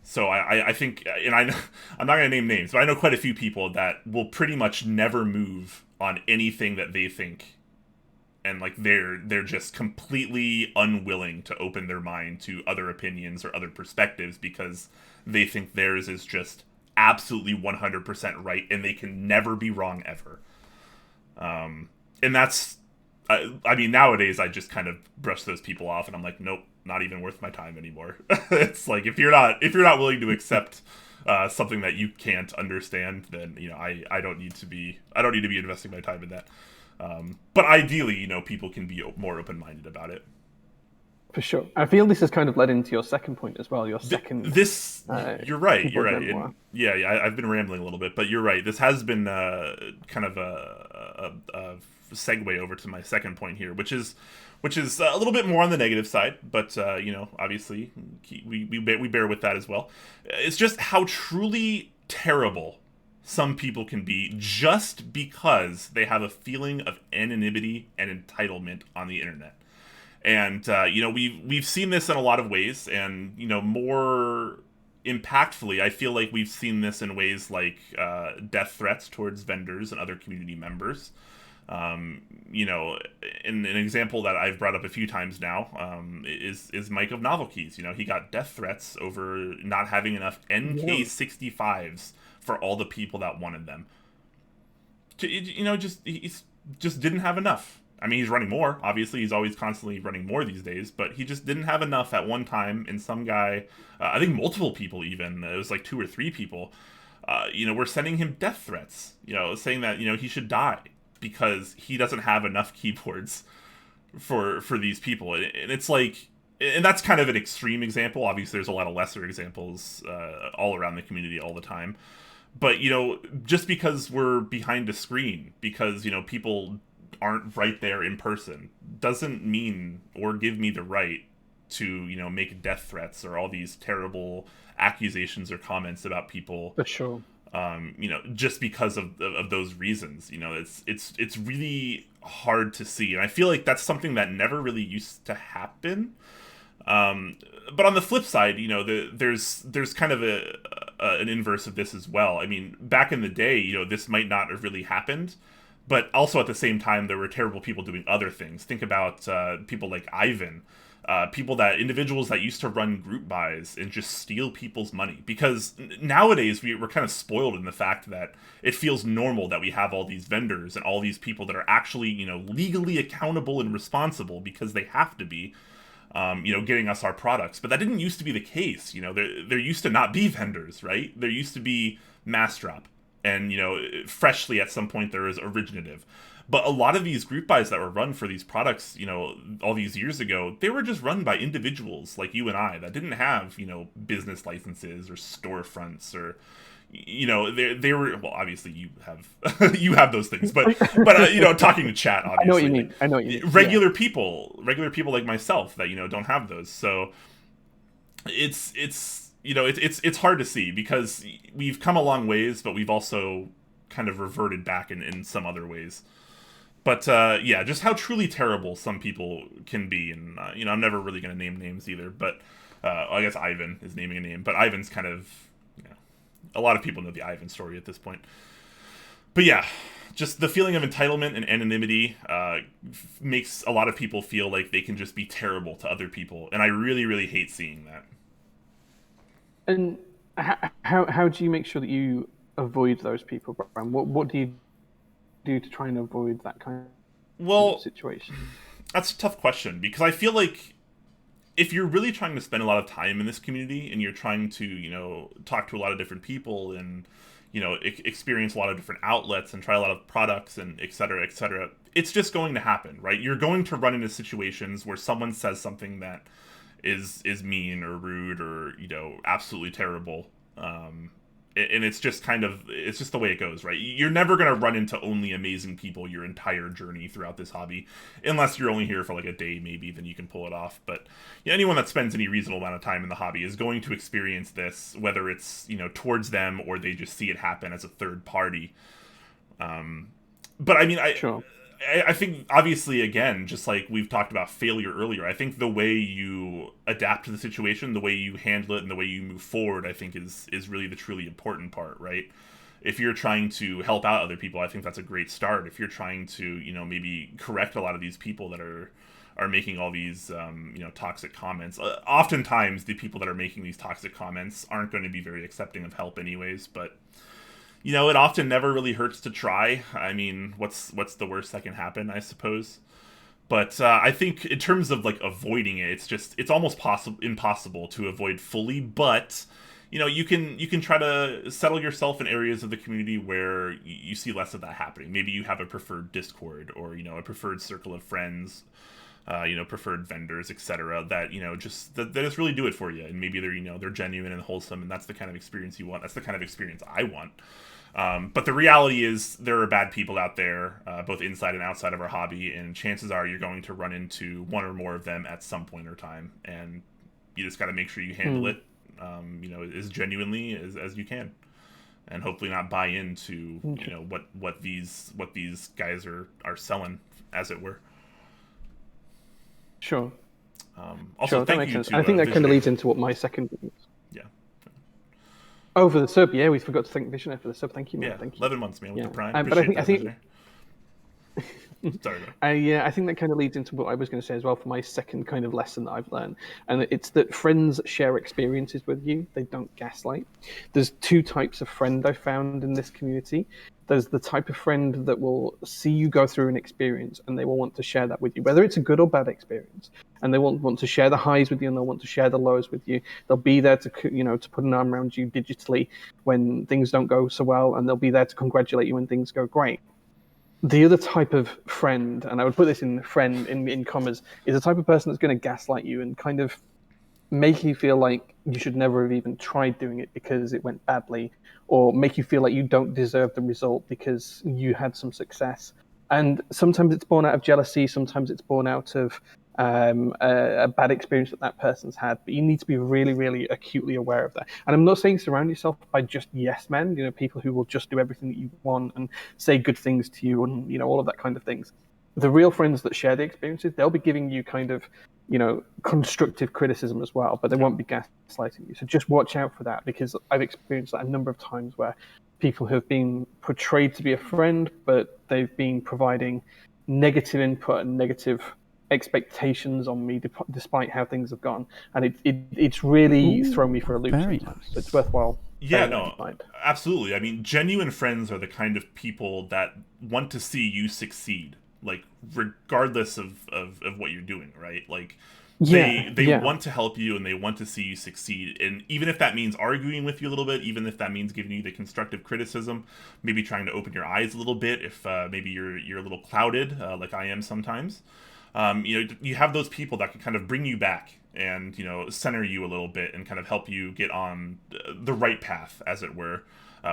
So I think, and I'm not going to name names, but I know quite a few people that will pretty much never move on anything that they think, and like they're just completely unwilling to open their mind to other opinions or other perspectives because they think theirs is just absolutely 100% right, and they can never be wrong ever. And that's, I mean, nowadays I just kind of brush those people off, and I'm like, nope, not even worth my time anymore. It's like if you're not willing to accept something that you can't understand, then I don't need to be investing my time in that. But ideally, people can be more open-minded about it. For sure. I feel this has kind of led into your second point as well. Your second. You're right. You're keyboard right. memoir. And yeah, I've been rambling a little bit, but you're right. This has been kind of a segue over to my second point here, which is a little bit more on the negative side, but obviously we bear with that as well. It's just how truly terrible some people can be just because they have a feeling of anonymity and entitlement on the internet. And we've seen this in a lot of ways, and more impactfully, I feel like we've seen this in ways like death threats towards vendors and other community members. In an example that I've brought up a few times now, is Mike of Novel Keys. He got death threats over not having enough NK65s for all the people that wanted them. He just didn't have enough. I mean, he's running more. Obviously, he's always constantly running more these days, but he just didn't have enough at one time. And some guy, I think multiple people even, it was like 2 or 3 people, were sending him death threats, saying that, he should die because he doesn't have enough keyboards for these people. And it's like, and that's kind of an extreme example. Obviously, there's a lot of lesser examples all around the community all the time. But, just because we're behind a screen, because, people aren't right there in person, doesn't mean or give me the right to make death threats or all these terrible accusations or comments about people. For sure. Just because of those reasons. It's really hard to see, and I feel like that's something that never really used to happen. But on the flip side, there's kind of an inverse of this as well. I mean, back in the day, this might not have really happened. But also at the same time, there were terrible people doing other things. Think about people like Ivan, individuals that used to run group buys and just steal people's money. Because nowadays we're kind of spoiled in the fact that it feels normal that we have all these vendors and all these people that are actually, legally accountable and responsible because they have to be, getting us our products. But that didn't used to be the case. There used to not be vendors, right? There used to be mass drop. And, freshly at some point there was originative. But a lot of these group buys that were run for these products, all these years ago, they were just run by individuals like you and I that didn't have, business licenses or storefronts or, they were, well, obviously you have those things, but talking to chat, obviously. I know what you mean. Regular people like myself that, don't have those. So it's hard to see because we've come a long ways, but we've also kind of reverted back in some other ways. But just how truly terrible some people can be, and I'm never really going to name names either. But I guess Ivan is naming a name, but Ivan's kind of a lot of people know the Ivan story at this point. But yeah, just the feeling of entitlement and anonymity makes a lot of people feel like they can just be terrible to other people, and I really, really hate seeing that. And how do you make sure that you avoid those people, Brian? What do you do to try and avoid that kind in those Well, situations? that's a tough question because I feel like if you're really trying to spend a lot of time in this community and you're trying to, talk to a lot of different people and, experience a lot of different outlets and try a lot of products and et cetera, it's just going to happen, right? You're going to run into situations where someone says something that is mean or rude or, absolutely terrible. And it's just it's just the way it goes, right? You're never going to run into only amazing people your entire journey throughout this hobby, unless you're only here for like a day, maybe, then you can pull it off. But anyone that spends any reasonable amount of time in the hobby is going to experience this, whether it's, towards them or they just see it happen as a third party. But I mean, Sure. I think obviously again, just like we've talked about failure earlier, I think the way you adapt to the situation, the way you handle it, and the way you move forward, I think is really the truly important part, right? If you're trying to help out other people, I think that's a great start. If you're trying to, maybe correct a lot of these people that are making all these toxic comments. Oftentimes, the people that are making these toxic comments aren't going to be very accepting of help, anyways. But it often never really hurts to try. I mean, what's the worst that can happen, I suppose. But I think in terms of like avoiding it, it's almost impossible to avoid fully. But you can try to settle yourself in areas of the community where you see less of that happening. Maybe you have a preferred Discord or a preferred circle of friends. Preferred vendors, etc. That that just really do it for you, and maybe they're genuine and wholesome, and that's the kind of experience you want. That's the kind of experience I want. But the reality is there are bad people out there, both inside and outside of our hobby, and chances are you're going to run into one or more of them at some point or time, and you just got to make sure you handle it, as genuinely as you can, and hopefully not buy into what these guys are selling, as it were. Sure. Also, Sure, that thank makes you sense. to I think that kind of Visionary. leads into what my second is. Yeah, Oh, for the sub, yeah, we forgot to thank Visionary for the sub. Thank you, man. yeah, Thank you. 11 months, man, with Yeah, the Prime. but Appreciate I that, think Visionary. Sorry, bro. Yeah, I think that kind of leads into what I was going to say as well for my second kind of lesson that I've learned. And it's that friends share experiences with you, they don't gaslight. There's two types of friend I found in this community. There's the type of friend that will see you go through an experience and they will want to share that with you, whether it's a good or bad experience. And they want to share the highs with you and they'll want to share the lows with you. They'll be there to, to put an arm around you digitally when things don't go so well, and they'll be there to congratulate you when things go great. The other type of friend, and I would put this in friend in commas, is a type of person that's going to gaslight you and kind of make you feel like you should never have even tried doing it because it went badly, or make you feel like you don't deserve the result because you had some success. And sometimes it's born out of jealousy, sometimes it's born out of a bad experience that person's had. But you need to be really, really acutely aware of that. And I'm not saying surround yourself by just yes men, people who will just do everything that you want and say good things to you and all of that kind of things. The real friends that share the experiences, they'll be giving you kind of constructive criticism as well, but they won't be gaslighting you. So just watch out for that, because I've experienced that a number of times where people have been portrayed to be a friend, but they've been providing negative input and negative expectations on me despite how things have gone, and it's really thrown me for a loop very sometimes. nice. So it's worthwhile Yeah, bearing that in no, mind. absolutely. I mean, genuine friends are the kind of people that want to see you succeed, like regardless of what you're doing, right? Like they want to help you and they want to see you succeed, and even if that means arguing with you a little bit, even if that means giving you the constructive criticism, maybe trying to open your eyes a little bit if maybe you're a little clouded, like I am sometimes. You have those people that can kind of bring you back and center you a little bit and kind of help you get on the right path, as it were,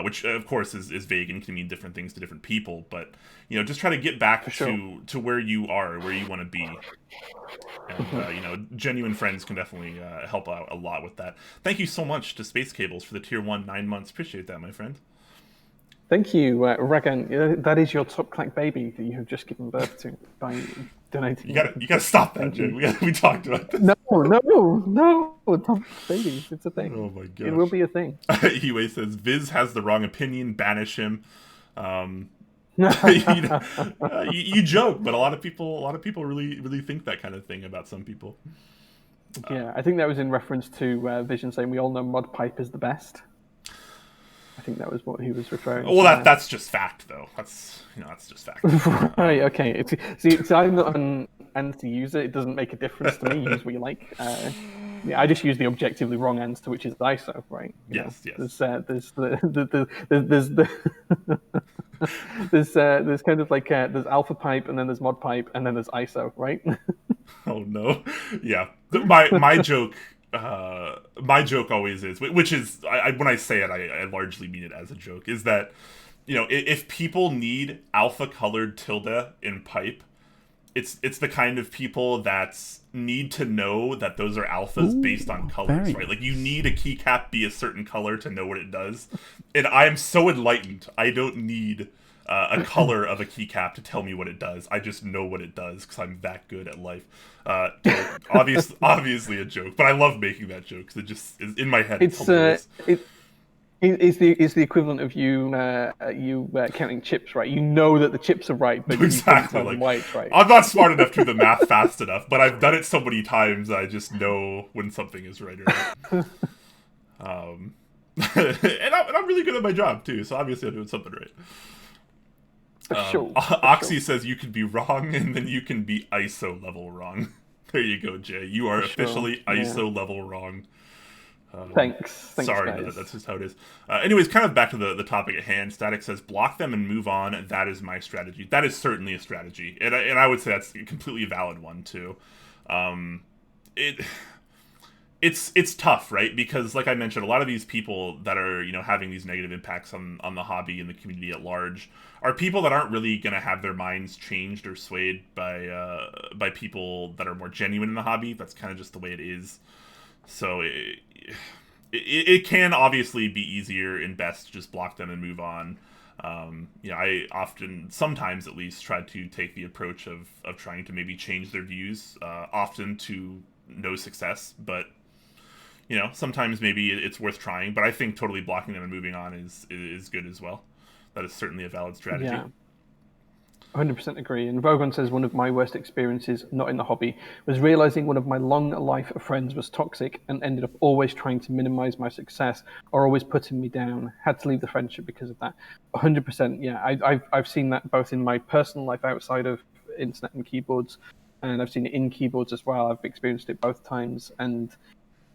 which of course is vague and can mean different things to different people. But just try to get back to where you are, where you want to be. And genuine friends can definitely help out a lot with that. Thank you so much to Space Cables for the tier 1 9 months. Appreciate that, my friend. Thank you, Ragan. That is your top Clack baby that you have just given birth to by donating. You gotta stop that, Jay. We talked about this. No, top baby. It's a thing. Oh my gosh. It will be a thing. Iwe says Viz has the wrong opinion. Banish him. You joke, but a lot of people really think that kind of thing about some people. Yeah, I think that was in reference to Vision saying we all know Mod Pipe is the best. I think that was what he was referring Well, to there. that's just fact, though. That's just fact. Right, okay. See, I'm not an anti-user. It doesn't make a difference to me. Use what you like. Yeah, I just use the objectively wrong answer, which is ISO, right? Yes, yes. There's kind of like there's alpha pipe, and then there's mod pipe, and then there's ISO, right? Oh no, yeah. My joke, my joke always is, which is, when I say it, I largely mean it as a joke, is that, if people need alpha colored tilde in pipe, it's the kind of people that need to know that those are alphas based on colors, right? Like, you need a keycap be a certain color to know what it does. And I am so enlightened. I don't need a color of a keycap to tell me what it does. I just know what it does because I'm that good at life. Obviously a joke, but I love making that joke because it just is in my head. It's hilarious. It's the equivalent of you counting chips, right? You know that the chips are right, but exactly. You can't tell them why it's right. I'm not smart enough to do the math fast enough, but I've done it so many times I just know when something is right or not. And I'm really good at my job too, so obviously I'm doing something right. Sure. Oxy says you can be wrong, and then you can be ISO level wrong. There you go, Jay. You are officially ISO level wrong. Thanks, sorry, guys. that's just how it is. Anyways, kind of back to the topic at hand. Static says, block them and move on. That is my strategy. That is certainly a strategy. And I would say that's a completely valid one, too. It's tough, right? Because, like I mentioned, a lot of these people that are, having these negative impacts on the hobby and the community at large are people that aren't really going to have their minds changed or swayed by people that are more genuine in the hobby. That's kind of just the way it is. So it can obviously be easier and best to just block them and move on. I often, sometimes at least, try to take the approach of trying to maybe change their views, often to no success, but sometimes maybe it's worth trying. But I think totally blocking them and moving on is good as well. That is certainly a valid strategy. Yeah. 100% agree. And Vogon says one of my worst experiences, not in the hobby, was realizing one of my long life friends was toxic and ended up always trying to minimize my success or always putting me down. Had to leave the friendship because of that. 100%. Yeah, I've seen that both in my personal life outside of internet and keyboards, and I've seen it in keyboards as well. I've experienced it both times, and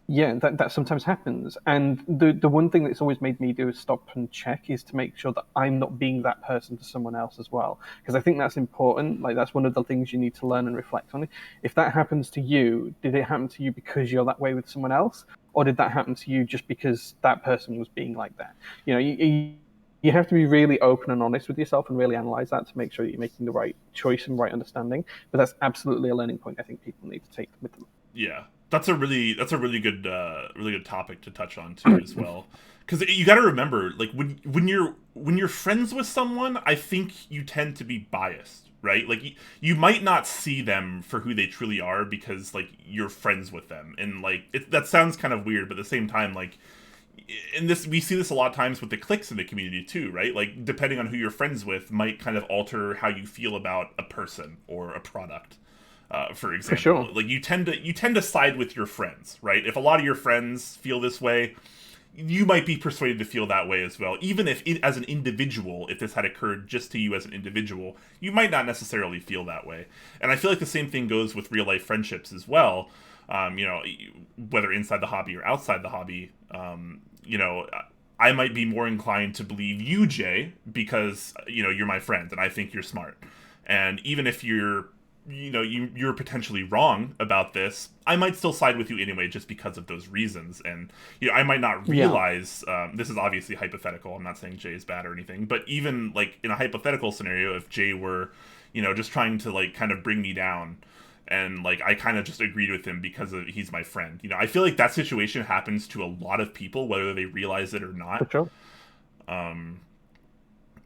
yeah, that sometimes happens. And the one thing that's always made me do is stop and check is to make sure that I'm not being that person to someone else as well. Because I think that's important. Like, that's one of the things you need to learn and reflect on. If that happens to you, did it happen to you because you're that way with someone else? Or did that happen to you just because that person was being like that? You have to be really open and honest with yourself and really analyze that to make sure that you're making the right choice and right understanding. But that's absolutely a learning point I think people need to take with them. Yeah. That's a really good topic to touch on too as well, because you got to remember, like, when you're friends with someone, I think you tend to be biased, right? Like, you might not see them for who they truly are because, like, you're friends with them, and like that sounds kind of weird, but at the same time, like, and we see this a lot of times with the cliques in the community too, right? Like, depending on who you're friends with might kind of alter how you feel about a person or a product. For example, for sure. Like, you tend to side with your friends, right? If a lot of your friends feel this way, you might be persuaded to feel that way as well. Even if, as an individual, if this had occurred just to you as an individual, you might not necessarily feel that way. And I feel like the same thing goes with real life friendships as well. Whether inside the hobby or outside the hobby, I might be more inclined to believe you, Jay, because you're my friend and I think you're smart. And even if you're potentially wrong about this, I might still side with you anyway just because of those reasons. And I might not realize, this is obviously hypothetical, I'm not saying Jay is bad or anything, but even like in a hypothetical scenario, if Jay were just trying to like kind of bring me down, and like I kind of just agreed with him because he's my friend, I feel like that situation happens to a lot of people whether they realize it or not. For sure.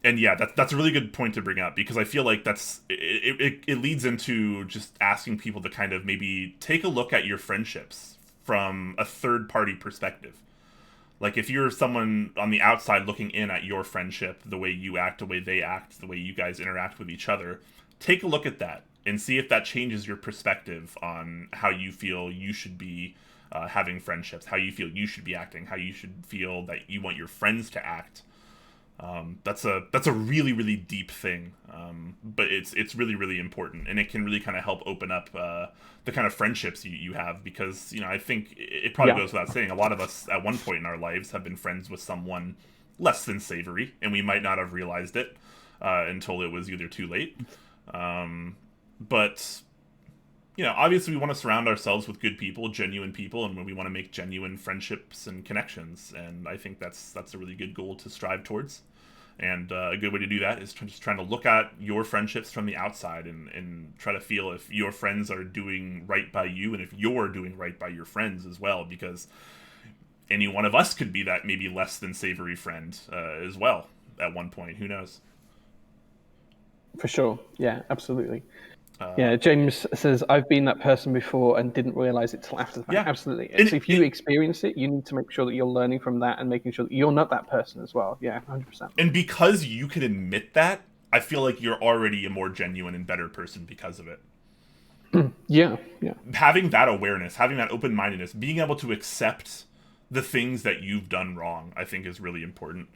And yeah, that's a really good point to bring up, because I feel like it leads into just asking people to kind of maybe take a look at your friendships from a third party perspective. Like, if you're someone on the outside looking in at your friendship, the way you act, the way they act, the way you guys interact with each other, take a look at that and see if that changes your perspective on how you feel you should be having friendships, how you feel you should be acting, how you should feel that you want your friends to act. That's a really really deep thing, but it's really really important, and it can really kind of help open up the kind of friendships you have, because I think it probably goes without saying, a lot of us at one point in our lives have been friends with someone less than savory, and we might not have realized it until it was either too late. But obviously we want to surround ourselves with good people, genuine people, and we want to make genuine friendships and connections. And I think that's a really good goal to strive towards. And a good way to do that is just trying to look at your friendships from the outside and try to feel if your friends are doing right by you, and if you're doing right by your friends as well, because any one of us could be that maybe less than savory friend as well at one point. Who knows? For sure. Yeah, absolutely. James says, I've been that person before and didn't realize it till after the fact. Yeah. Absolutely. So if you experience it, you need to make sure that you're learning from that and making sure that you're not that person as well. Yeah, 100%. And because you can admit that, I feel like you're already a more genuine and better person because of it. Yeah. Having that awareness, having that open-mindedness, being able to accept the things that you've done wrong, I think is really important.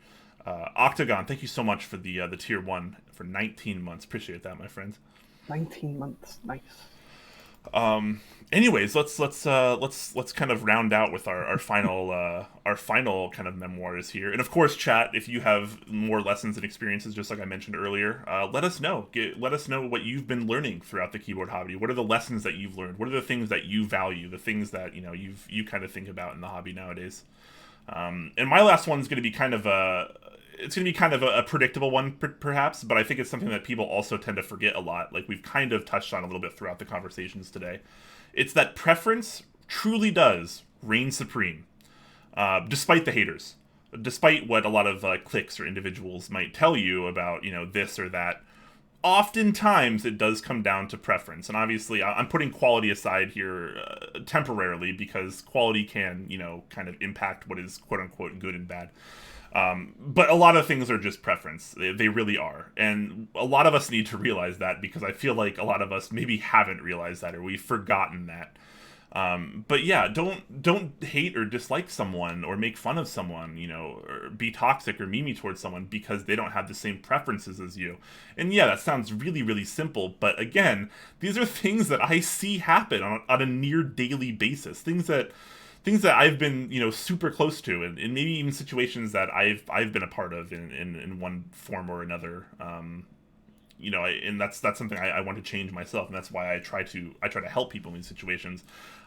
Octagon, thank you so much for the tier 1 for 19 months. Appreciate that, my friend. 19 months, nice. Anyways, let's kind of round out with our final kind of memoirs here. And of course, chat, if you have more lessons and experiences, just like I mentioned earlier, let us know. Let us know what you've been learning throughout the keyboard hobby. What are the lessons that you've learned? What are the things that you value? The things that you kind of think about in the hobby nowadays. And my last one's going to be kind of a predictable one, perhaps, but I think it's something that people also tend to forget a lot, like we've kind of touched on a little bit throughout the conversations today. It's that preference truly does reign supreme, despite the haters, despite what a lot of cliques or individuals might tell you about, this or that. Oftentimes, it does come down to preference, and obviously, I'm putting quality aside here temporarily, because quality can, kind of impact what is quote-unquote good and bad. But a lot of things are just preference. They really are. And a lot of us need to realize that, because I feel like a lot of us maybe haven't realized that, or we've forgotten that. But yeah, don't hate or dislike someone or make fun of someone, or be toxic or memey towards someone because they don't have the same preferences as you. And yeah, that sounds really, really simple. But again, these are things that I see happen on a near daily basis. Things that I've been, super close to, and maybe even situations that I've been a part of in one form or another. And that's something I want to change myself, and that's why I try to help people in these situations.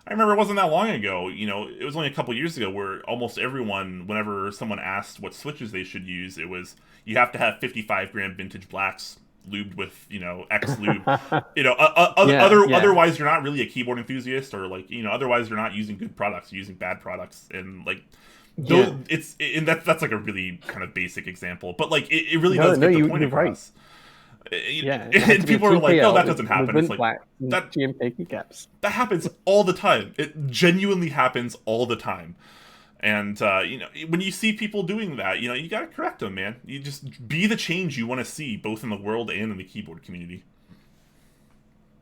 I remember it wasn't that long ago, it was only a couple years ago, where almost everyone, whenever someone asked what switches they should use, it was, you have to have 55 gram vintage blacks lubed with X lube. Otherwise you're not really a keyboard enthusiast, or otherwise you're not using good products, you're using bad products. And that's like a really kind of basic example, but it really does get the point across. And people are like, no, that doesn't happen. It's like, that GMK keycaps. That happens all the time. It genuinely happens all the time. And, when you see people doing that, you gotta correct them, man. You just be the change you want to see, both in the world and in the keyboard community.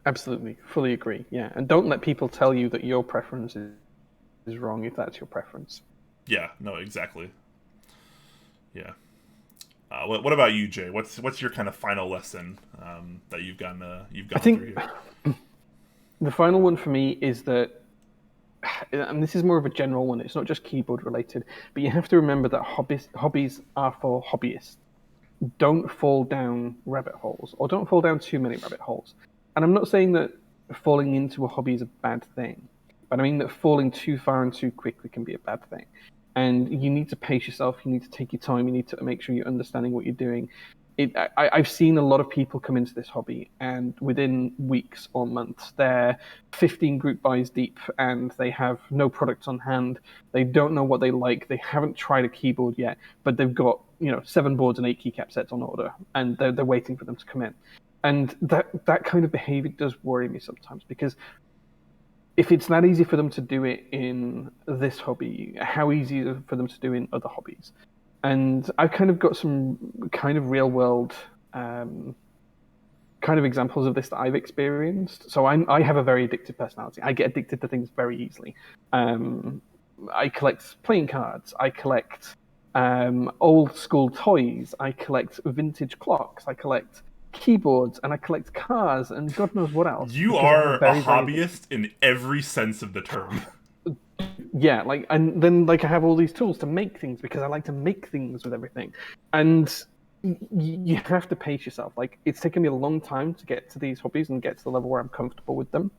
Absolutely. Fully agree. Yeah. And don't let people tell you that your preference is wrong if that's your preference. Yeah, no, exactly. Yeah. What about you, Jay? What's your kind of final lesson that you've gone through here? The final one for me is that, and this is more of a general one, it's not just keyboard related, but you have to remember that hobbies are for hobbyists. Don't fall down rabbit holes, or don't fall down too many rabbit holes. And I'm not saying that falling into a hobby is a bad thing, but I mean that falling too far and too quickly can be a bad thing. And you need to pace yourself, you need to take your time, you need to make sure you're understanding what you're doing. I've seen a lot of people come into this hobby, and within weeks or months, they're 15 group buys deep, and they have no products on hand. They don't know what they like. They haven't tried a keyboard yet, but they've got 7 boards and 8 keycap sets on order, and they're waiting for them to come in. And that kind of behavior does worry me sometimes, because if it's that easy for them to do it in this hobby, how easy is it for them to do in other hobbies? And I've kind of got some kind of real world kind of examples of this that I've experienced. So I have a very addictive personality. I get addicted to things very easily. I collect playing cards. I collect old school toys. I collect vintage clocks. I collect keyboards, and I collect cars, and God knows what else. You Because I'm are a very, very hobbyist in every sense of the term. yeah, like, and then like I have all these tools to make things because I like to make things with everything, and you have to pace yourself. Like, it's taken me a long time to get to these hobbies and get to the level where I'm comfortable with them.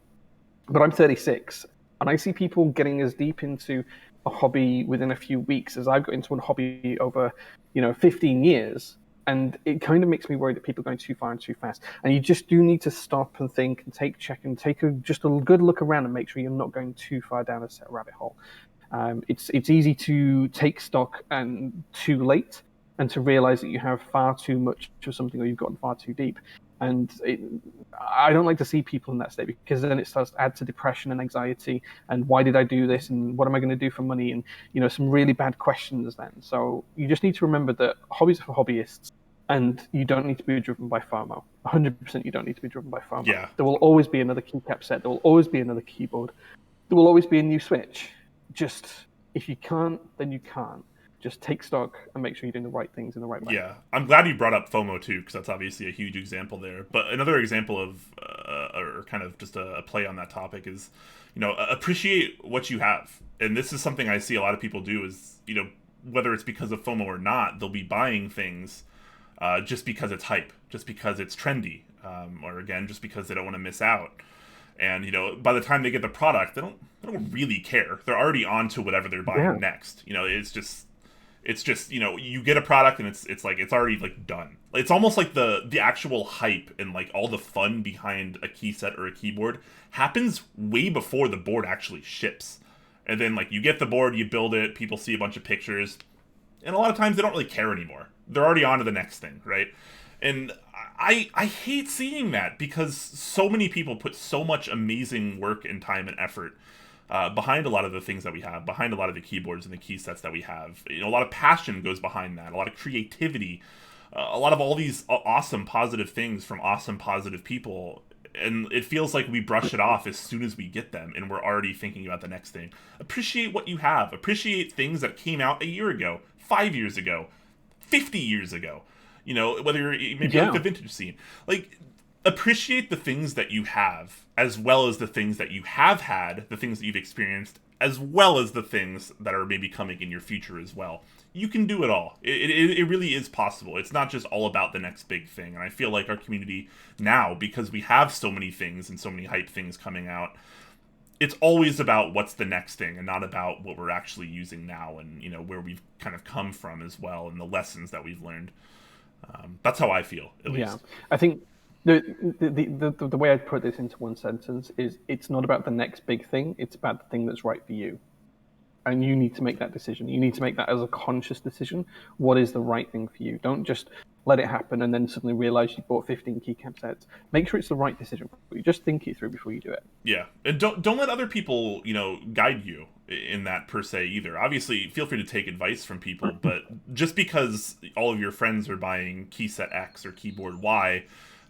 But I'm 36, and I see people getting as deep into a hobby within a few weeks as I've got into a hobby over, 15 years. And it kind of makes me worried that people are going too far and too fast. And you just do need to stop and think and take just a good look around and make sure you're not going too far down a set rabbit hole. It's easy to take stock and too late, and to realize that you have far too much of something, or you've gotten far too deep. And I don't like to see people in that state, because then it starts to add to depression and anxiety. And why did I do this? And what am I going to do for money? And some really bad questions then. So you just need to remember that hobbies are for hobbyists, and you don't need to be driven by FOMO. 100% you don't need to be driven by FOMO. Yeah. There will always be another keycap set. There will always be another keyboard. There will always be a new Switch. Just, if you can't, then you can't. Just take stock and make sure you're doing the right things in the right way. Yeah, I'm glad you brought up FOMO too, because that's obviously a huge example there. But another example of, or kind of just a play on that topic is, appreciate what you have. And this is something I see a lot of people do is, whether it's because of FOMO or not, they'll be buying things just because it's hype, just because it's trendy, or again, just because they don't want to miss out. And by the time they get the product, they don't really care. They're already on to whatever they're buying next. It's just you get a product and it's like it's already like done. It's almost like the actual hype and like all the fun behind a key set or a keyboard happens way before the board actually ships. And then like you get the board, you build it, people see a bunch of pictures, and a lot of times they don't really care anymore. They're already on to the next thing, right? And I hate seeing that, because so many people put so much amazing work and time and effort behind a lot of the things that we have, behind a lot of the keyboards and the key sets that we have. A lot of passion goes behind that, a lot of creativity, a lot of all these awesome positive things from awesome positive people. And it feels like we brush it off as soon as we get them, and we're already thinking about the next thing. Appreciate what you have. Appreciate things that came out a year ago, 5 years ago, 50 years ago. Whether you're maybe like the vintage scene. Like, appreciate the things that you have, as well as the things that you have had, the things that you've experienced, as well as the things that are maybe coming in your future as well. You can do it all. It really is possible. It's not just all about the next big thing. And I feel like our community now, because we have so many things and so many hype things coming out, it's always about what's the next thing and not about what we're actually using now and, where we've kind of come from as well and the lessons that we've learned. That's how I feel, at least. Yeah, I think the way I'd put this into one sentence is, it's not about the next big thing, it's about the thing that's right for you. And you need to make that decision. You need to make that as a conscious decision. What is the right thing for you? Don't just let it happen and then suddenly realize you bought 15 keycap sets. Make sure it's the right decision for you. Just think it through before you do it. Yeah, and don't let other people, guide you in that per se either. Obviously, feel free to take advice from people, but just because all of your friends are buying key set X or keyboard Y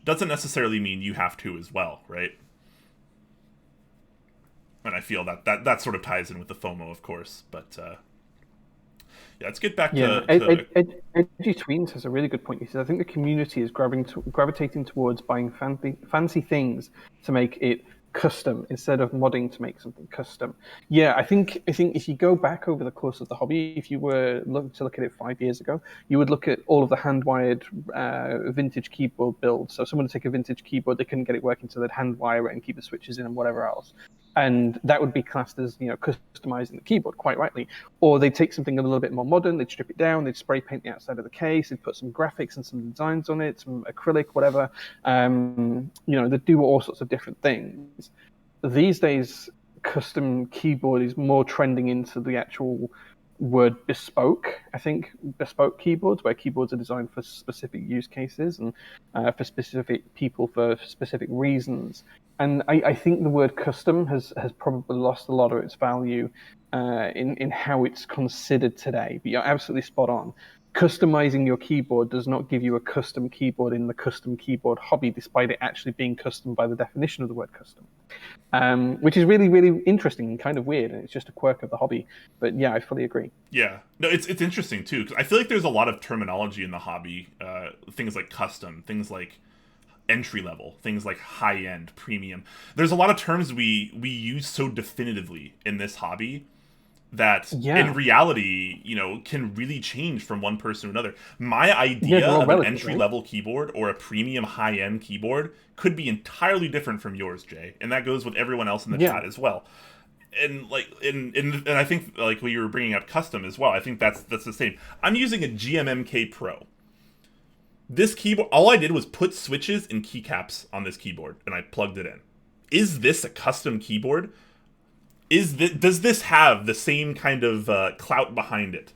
doesn't necessarily mean you have to as well, right? And I feel that sort of ties in with the FOMO, of course. But let's get back to... Edgy Tweens has a really good point. He says, I think the community is gravitating towards buying fancy things to make it custom instead of modding to make something custom. Yeah, I think if you go back over the course of the hobby, if you were looking to look at it 5 years ago, you would look at all of the hand-wired vintage keyboard builds. So someone would take a vintage keyboard, they couldn't get it working, so they'd hand-wire it and keep the switches in and whatever else. And that would be classed as, customizing the keyboard, quite rightly. Or they'd take something a little bit more modern, they'd strip it down, they'd spray paint the outside of the case, they'd put some graphics and some designs on it, some acrylic, whatever. They'd do all sorts of different things. These days, custom keyboard is more trending into the actual word bespoke. I think bespoke keyboards, where keyboards are designed for specific use cases and for specific people for specific reasons. And I think the word custom has probably lost a lot of its value in how it's considered today. But you're absolutely spot on. customizing your keyboard does not give you a custom keyboard in the custom keyboard hobby, despite it actually being custom by the definition of the word custom. Which is really, really interesting and kind of weird, and it's just a quirk of the hobby. But yeah, I fully agree. Yeah, no, it's interesting too, because I feel like there's a lot of terminology in the hobby, things like custom, things like entry level, things like high end, premium. There's a lot of terms we use so definitively in this hobby that in reality, can really change from one person to another. My idea of an entry-level keyboard or a premium high-end keyboard could be entirely different from yours, Jay, and that goes with everyone else in the chat as well. And and I think like when you were bringing up custom as well, I think that's the same. I'm using a GMMK Pro. This keyboard, all I did was put switches and keycaps on this keyboard, and I plugged it in. Is this a custom keyboard? Does this have the same kind of clout behind it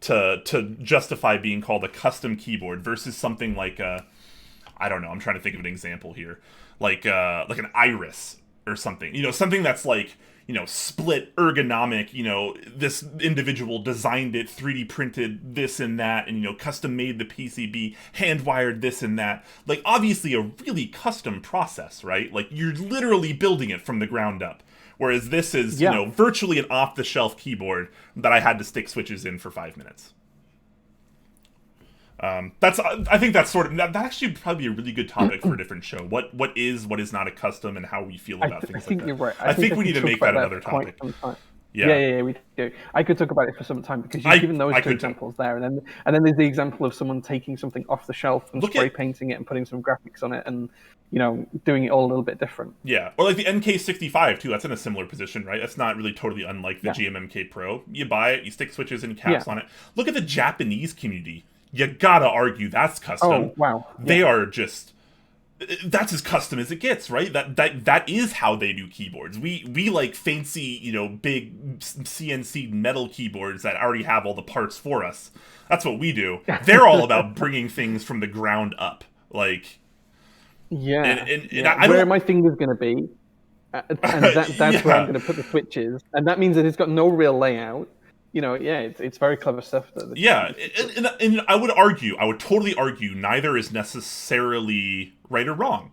to justify being called a custom keyboard versus something like I don't know, I'm trying to think of an example here, like an Iris or something, something that's like, split ergonomic, this individual designed it, 3D printed this and that, and custom made the PCB, hand wired this and that. Like obviously a really custom process, right? Like you're literally building it from the ground up. Whereas this is, virtually an off-the-shelf keyboard that I had to stick switches in for 5 minutes. I think that's sort of, that actually would probably be a really good topic for a different show. What is not a custom and how we feel about things like that. I think you're right. I think we need to make that another topic. Yeah, we do. I could talk about it for some time because you've given those two examples there, and then there's the example of someone taking something off the shelf and spray painting it and putting some graphics on it, and doing it all a little bit different. Yeah, or like the NK65 too. That's in a similar position, right? That's not really totally unlike the GMMK Pro. You buy it, you stick switches and caps on it. Look at the Japanese community. You gotta argue that's custom. Oh wow, they are just. That's as custom as it gets, right? That is how they do keyboards. We like fancy, big CNC metal keyboards that already have all the parts for us. That's what we do. They're all about bringing things from the ground up, like. And where my finger's going to be, and that's where I'm going to put the switches, and that means that it's got no real layout. It's very clever stuff. And I would totally argue neither is necessarily right or wrong.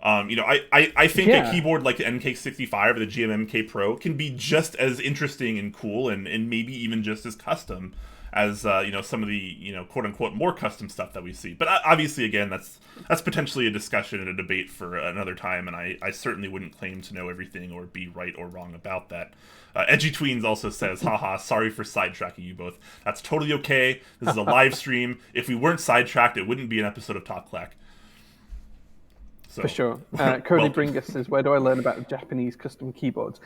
I think a keyboard like the NK65 or the GMMK Pro can be just as interesting and cool and maybe even just as custom as some of the quote unquote more custom stuff that we see. But obviously, again, that's potentially a discussion and a debate for another time, and I certainly wouldn't claim to know everything or be right or wrong about that. Edgy Tweens also says, haha, sorry for sidetracking you both. That's totally okay. This is a live stream. If we weren't sidetracked, it wouldn't be an episode of Talk Clack. So, for sure. Cody Bringus says, where do I learn about Japanese custom keyboards?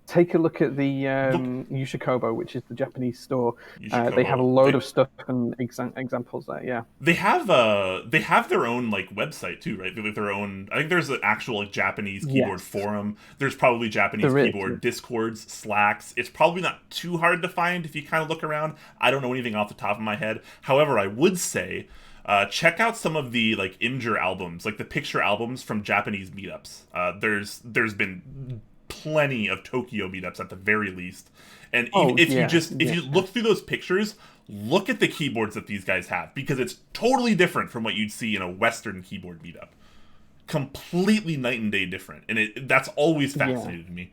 Take a look at the Yushikobo, which is the Japanese store. They have a load of stuff and examples there. Yeah, they have their own like website too, right? They have their own. I think there's an actual like Japanese keyboard forum. There's probably Japanese keyboard Discords, Slacks. It's probably not too hard to find if you kind of look around. I don't know anything off the top of my head. However, I would say check out some of the like Imgur albums, like the picture albums from Japanese meetups. There's been plenty of Tokyo meetups at the very least, and even if you look through those pictures, look at the keyboards that these guys have, because it's totally different from what you'd see in a Western keyboard meetup. Completely night and day different, and that's always fascinated me.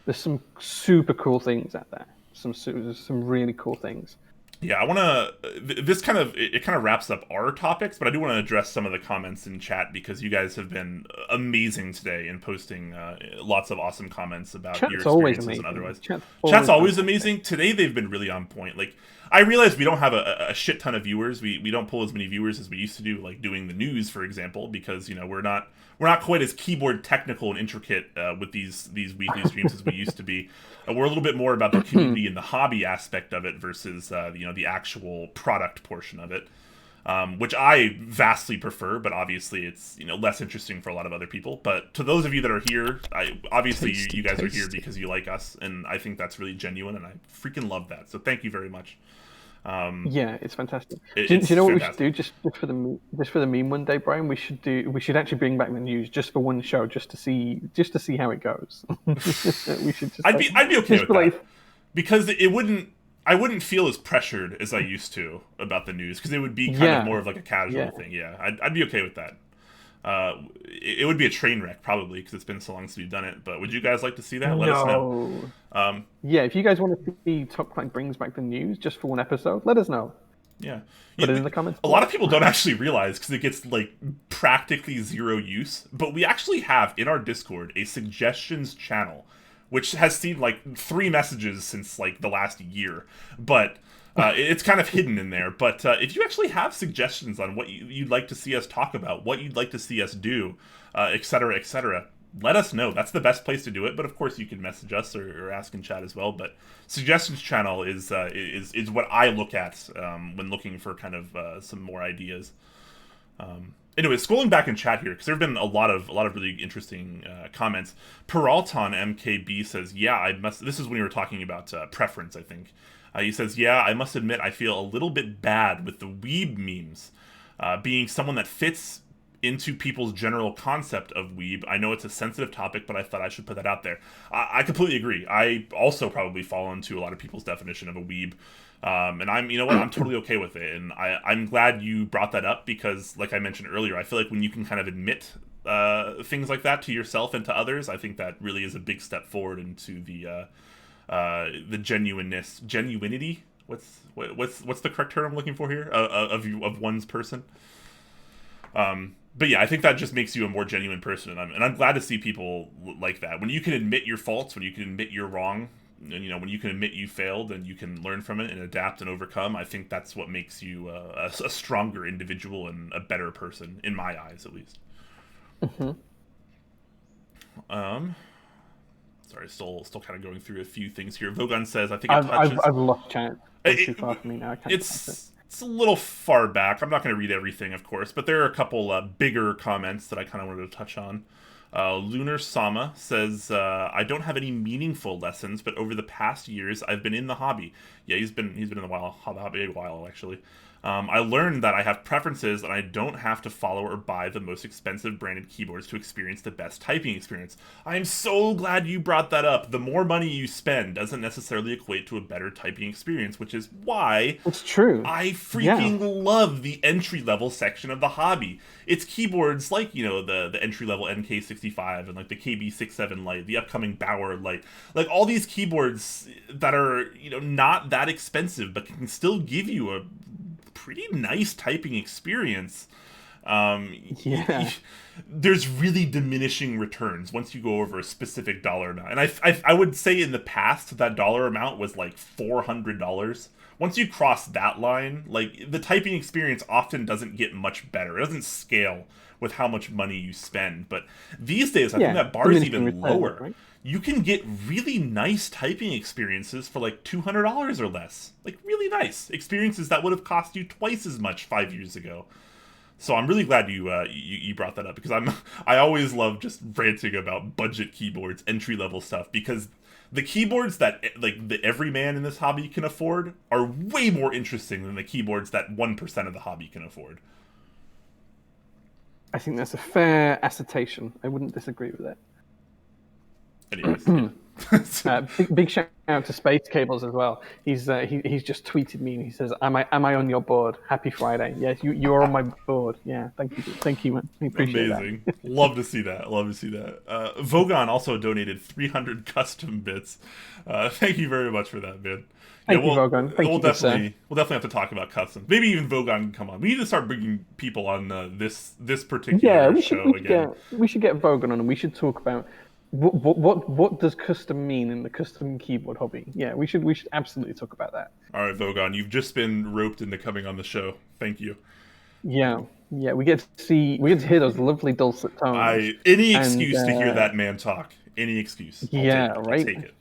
There's some super cool things out there. Some really cool things. Yeah, I want to. This kind of wraps up our topics, but I do want to address some of the comments in chat, because you guys have been amazing today in posting lots of awesome comments about your experiences and otherwise. Chat's always amazing. Today they've been really on point. Like, I realize we don't have a shit ton of viewers. We don't pull as many viewers as we used to do, like doing the news, for example, because we're not quite as keyboard technical and intricate with these weekly streams as we used to be. We're a little bit more about the community and the hobby aspect of it versus the actual product portion of it, which I vastly prefer. But obviously, it's less interesting for a lot of other people. But to those of you that are here, you guys are here because you like us, and I think that's really genuine, and I freaking love that. So thank you very much. Yeah, it's fantastic. Do you know what we should do just for the meme one day, Brian? We should actually bring back the news just for one show, just to see how it goes. We should. I'd be okay with that, because it wouldn't. I wouldn't feel as pressured as I used to about the news, because it would be kind of Yeah, more of like a casual yeah. thing. Yeah, I'd be okay with that. It would be a train wreck probably, because it's been so long since we've done it. But would you guys like to see that? Let us know. No. Um, Yeah, if you guys want to see Top Clack brings back the news just for one episode, let us know. yeah. Put it in the comments A lot below. of people don't actually realize, because it gets like practically zero use. But we actually have in our Discord a suggestions channel, which has seen like 3 messages since like the last year. But it's kind of hidden in there. But if you actually have suggestions on what you'd like to see us talk about, what you'd like to see us do, etc., let us know. That's the best place to do it. But of course, you can message us or ask in chat as well. But suggestions channel is what I look at when looking for kind of some more ideas. Anyway, scrolling back in chat here, because there have been a lot of really interesting comments. Peralton MKB says, "Yeah, I must." This is when we were talking about preference, I think. He says, "Yeah, I must admit, I feel a little bit bad with the weeb memes. Being someone that fits into people's general concept of weeb, I know it's a sensitive topic, but I thought I should put that out there." I completely agree. I also probably fall into a lot of people's definition of a weeb. And you know what, I'm totally okay with it. And I'm glad you brought that up, because, like I mentioned earlier, I feel like when you can kind of admit things like that to yourself and to others, I think that really is a big step forward into the genuinity. What's the correct term I'm looking for here? Of one's person. But yeah, I think that just makes you a more genuine person, and I'm glad to see people like that. When you can admit your faults, when you can admit you're wrong, and when you can admit you failed and you can learn from it and adapt and overcome, I think that's what makes you a stronger individual and a better person, in my eyes, at least. Mm-hmm. Sorry, still kind of going through a few things here. Vogon says, "I think it touches." I've lost chance. It's too far for me now. I can't It's a little far back. I'm not going to read everything, of course, but there are a couple bigger comments that I kind of wanted to touch on. Lunar Sama says, "I don't have any meaningful lessons, but over the past years, I've been in the hobby." Yeah, he's been in the hobby a while, actually. "I learned that I have preferences and I don't have to follow or buy the most expensive branded keyboards to experience the best typing experience." I am so glad you brought that up. The more money you spend doesn't necessarily equate to a better typing experience, which is why It's true. I freaking love the entry-level section of the hobby. It's keyboards like, the entry-level NK65 and like the KB67 Lite, the upcoming Bauer Lite. Like all these keyboards that are, not that expensive, but can still give you a pretty nice typing experience. There's really diminishing returns once you go over a specific dollar amount. And I would say in the past that dollar amount was like $400. Once you cross that line, like the typing experience often doesn't get much better. It doesn't scale with how much money you spend. But these days, I think that bar is even lower. Right? You can get really nice typing experiences for like $200 or less. Like really nice experiences that would have cost you twice as much 5 years ago. So I'm really glad you brought that up, because I always love just ranting about budget keyboards, entry level stuff, because the keyboards that like the everyman in this hobby can afford are way more interesting than the keyboards that 1% of the hobby can afford. I think that's a fair assertion. I wouldn't disagree with that. Anyways, big shout out to Space Cables as well. He's just tweeted me and he says, "Am I on your board? Happy Friday." Yes, you are on my board. Yeah, thank you, man. I appreciate amazing. that. Love to see that. Vogon also donated 300 custom bits. Thank you very much for that, man. Thank you, Vogon. We'll definitely have to talk about customs. Maybe even Vogon can come on. We need to start bringing people on this particular show again. We should get Vogon on, and we should talk about what does custom mean in the custom keyboard hobby. Yeah, we should absolutely talk about that. All right, Vogon, you've just been roped into coming on the show. Thank you. Yeah, we get to hear those lovely dulcet tones. Any excuse to hear that man talk. Any excuse. I'll take it.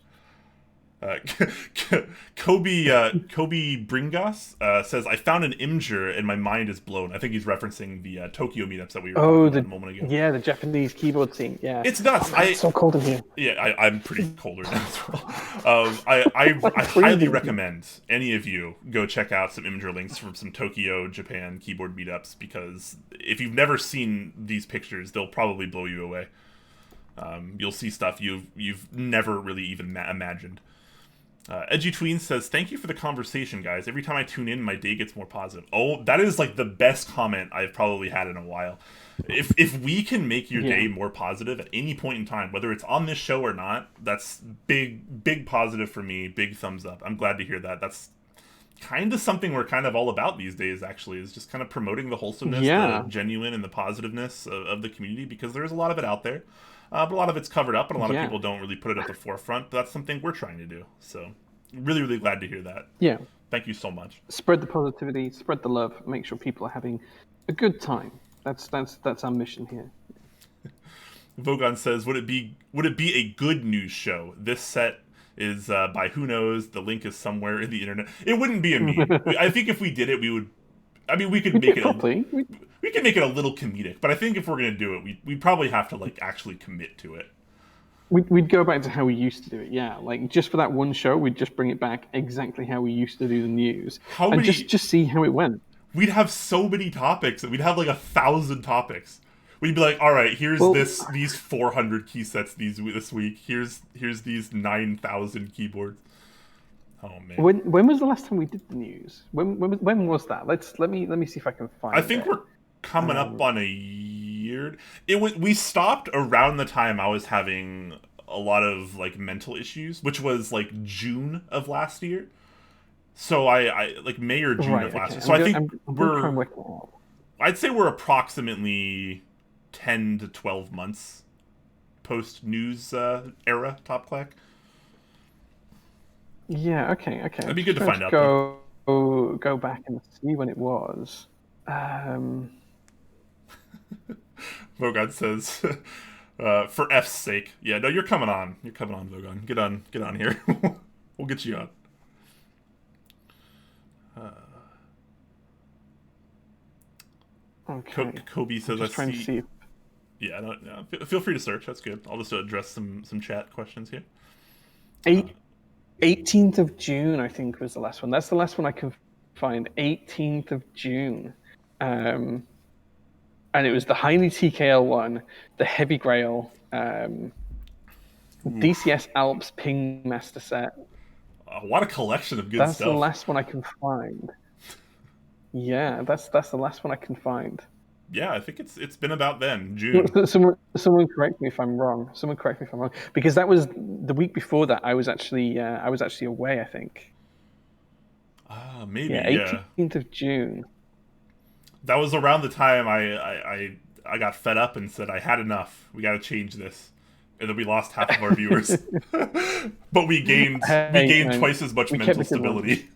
Kobe Bringas says, "I found an Imgur and my mind is blown." I think he's referencing the Tokyo meetups that we were talking about a moment ago. Yeah, the Japanese keyboard scene. Yeah, it's nuts. It's so cold in here. Yeah, I'm pretty colder now as well. I highly recommend any of you go check out some Imgur links from some Tokyo, Japan keyboard meetups, because if you've never seen these pictures, they'll probably blow you away. You'll see stuff you've never really even imagined. Edgy Tween says, "Thank you for the conversation, guys. Every time I tune in, my day gets more positive." Oh, that is like the best comment I've probably had in a while. If we can make your day more positive at any point in time, whether it's on this show or not, that's big positive for me. Big thumbs up. I'm glad to hear that. That's kind of something we're kind of all about these days, actually, is just kind of promoting the wholesomeness, the genuine, and the positiveness of the community, because there's a lot of it out there. But a lot of it's covered up, and a lot of people don't really put it at the forefront. But that's something we're trying to do. So, really glad to hear that. Yeah. Thank you so much. Spread the positivity, spread the love, make sure people are having a good time. That's our mission here. Vogon says, "Would it be a good news show? This set is by who knows. The link is somewhere in the internet. It wouldn't be a meme. I think if we did it, we would. I mean, we could make it. We can make it a little comedic, but I think if we're gonna do it, we'd probably have to like actually commit to it. We'd go back to how we used to do it, yeah. Like just for that one show, we'd just bring it back exactly how we used to do the news, just see how it went. We'd have so many topics, and we'd have like 1,000 topics. We'd be like, all right, here's these 400 key sets this week. Here's these 9,000 keyboards. Oh man. When was the last time we did the news? When was that? Let me see if I can find. I think we're coming up on a year. We stopped around the time I was having a lot of like mental issues, which was like June of last year. So I like May or June of last year. So I think I'd say we're approximately 10 to 12 months post news era Top Clack. Yeah, okay. It'd be good to find out. Go back and see when it was. Vogon says, for F's sake. Yeah, no, you're coming on. You're coming on, Vogon. Get on here. We'll get you on. Okay. Kobe says, "Let's try to see." Yeah, no, feel free to search. That's good. I'll just address some chat questions here. 18th of June, I think, was the last one. That's the last one I can find. 18th of June. And it was the Highly TKL one, the Heavy Grail, DCS Alps Ping Master set. What a collection of good stuff. That's the last one I can find. Yeah, that's the last one I can find. Yeah, I think it's been about then, June. Someone correct me if I'm wrong. Because that was the week before that. I was actually away, I think. Maybe. Yeah, 18th of June. That was around the time I got fed up and said I had enough. We got to change this, and then we lost half of our viewers. But we gained twice as much mental stability.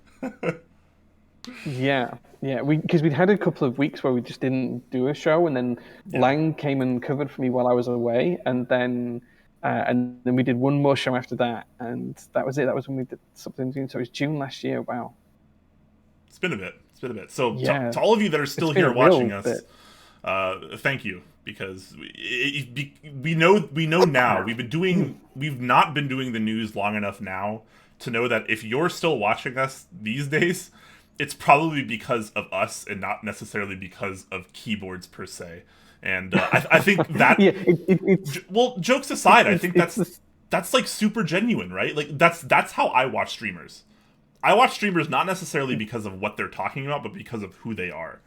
Yeah, because we'd had a couple of weeks where we just didn't do a show, and then Lang came and covered for me while I was away, and then we did one more show after that, and that was it. That was when we did something. So it was June last year. Wow, it's been a bit. So to all of you that are still here watching us, thank you, because we know now we've not been doing the news long enough now to know that if you're still watching us these days, it's probably because of us and not necessarily because of keyboards per se. And I think that jokes aside, I think that's like super genuine, right? Like that's how I watch streamers. I watch streamers not necessarily because of what they're talking about, but because of who they are.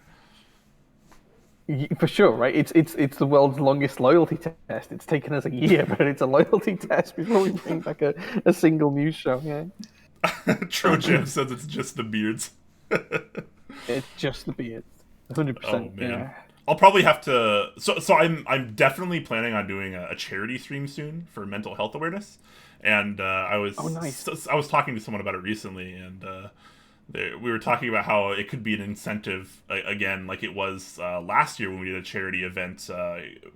For sure, right? It's the world's longest loyalty test. It's taken us a year, but it's a loyalty test before we bring back a single news show. Yeah. Trojam says it's just the beards. It's just the beards, 100%. Oh man, yeah. I'll probably have to. So I'm definitely planning on doing a charity stream soon for mental health awareness, and I was talking to someone about it recently, and we were talking about how it could be an incentive again, like it was last year when we did a charity event,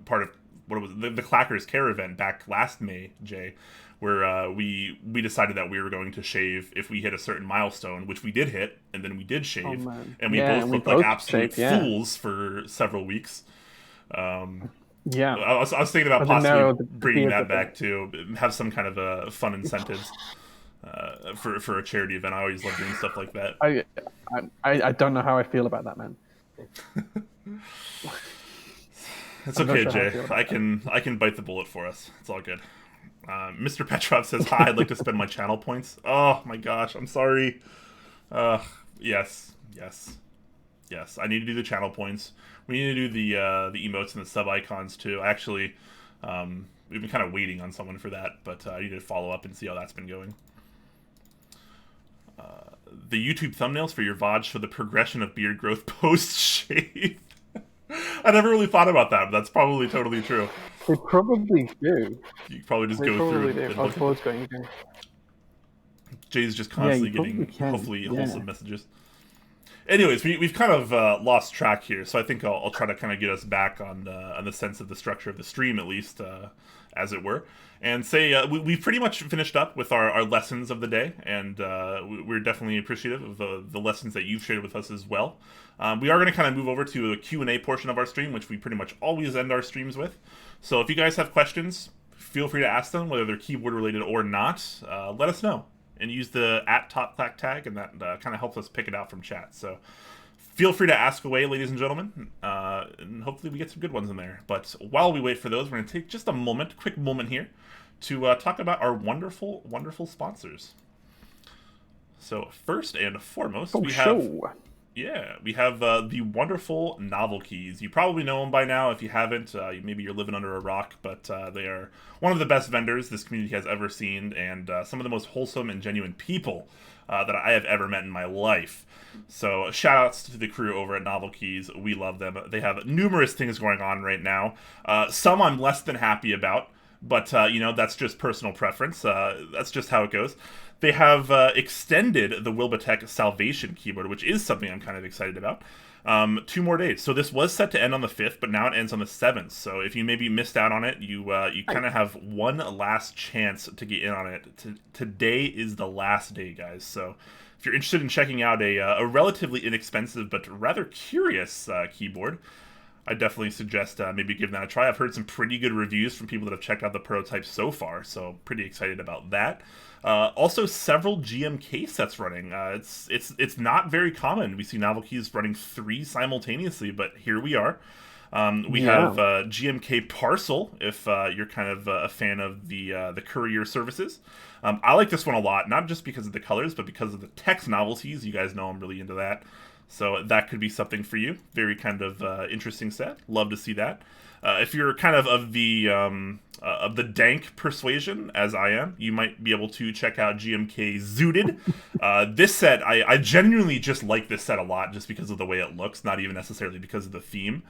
part of what it was the Clackers Care event back last May, Jay, where we decided that we were going to shave if we hit a certain milestone, which we did hit, and then we did shave, and we both looked like absolute fools for several weeks. I was thinking about possibly bringing that back to have some kind of fun incentives for a charity event. I always love doing stuff like that. I don't know how I feel about that, man. It's okay, Jay. I can bite the bullet for us. It's all good. Mr. Petrov says, hi, I'd like to spend my channel points. Oh my gosh, I'm sorry. Yes, yes, yes. I need to do the channel points. We need to do the emotes and the sub icons too. Actually, we've been kind of waiting on someone for that, but I need to follow up and see how that's been going. The YouTube thumbnails for your VOD show the progression of beard growth post-shave. I never really thought about that, but that's probably totally true. They probably do. You probably just They go probably through do. and Oh, look. board's going again. Jay's just constantly Yeah, you getting, probably can, hopefully, yeah. wholesome messages. Anyways, we've kind of lost track here, so I think I'll try to kind of get us back on the sense of the structure of the stream, at least, as it were, and say we've pretty much finished up with our lessons of the day, and we're definitely appreciative of the lessons that you've shared with us as well. We are going to kind of move over to a Q&A portion of our stream, which we pretty much always end our streams with. So if you guys have questions, feel free to ask them, whether they're keyboard related or not. Let us know. And use the @TopClack tag, and that kind of helps us pick it out from chat. So feel free to ask away, ladies and gentlemen, and hopefully we get some good ones in there. But while we wait for those, we're going to take just a quick moment here, to talk about our wonderful, wonderful sponsors. So first and foremost, we have the wonderful Novel Keys. You probably know them by now. If you haven't, maybe you're living under a rock, but they are one of the best vendors this community has ever seen, and some of the most wholesome and genuine people that I have ever met in my life. So shout outs to the crew over at Novel Keys. We love them. They have numerous things going on right now. Some I'm less than happy about, but that's just personal preference. That's just how it goes. They have extended the Wilbatech Salvation keyboard, which is something I'm kind of excited about. 2 more days. So this was set to end on the 5th, but now it ends on the 7th. So if you maybe missed out on it, you kind of have one last chance to get in on it. Today is the last day, guys. So if you're interested in checking out a relatively inexpensive but rather curious keyboard, I definitely suggest maybe giving that a try. I've heard some pretty good reviews from people that have checked out the prototype so far, so pretty excited about that. Also, several GMK sets running. It's not very common. We see Novel Keys running 3 simultaneously, but here we are. We have GMK Parcel, if you're kind of a fan of the courier services. I like this one a lot, not just because of the colors, but because of the text novelties. You guys know I'm really into that. So that could be something for you. Very kind of interesting set. Love to see that. If you're kind of the dank persuasion, as I am, you might be able to check out GMK Zooted. This set, I genuinely just like this set a lot, just because of the way it looks, not even necessarily because of the theme.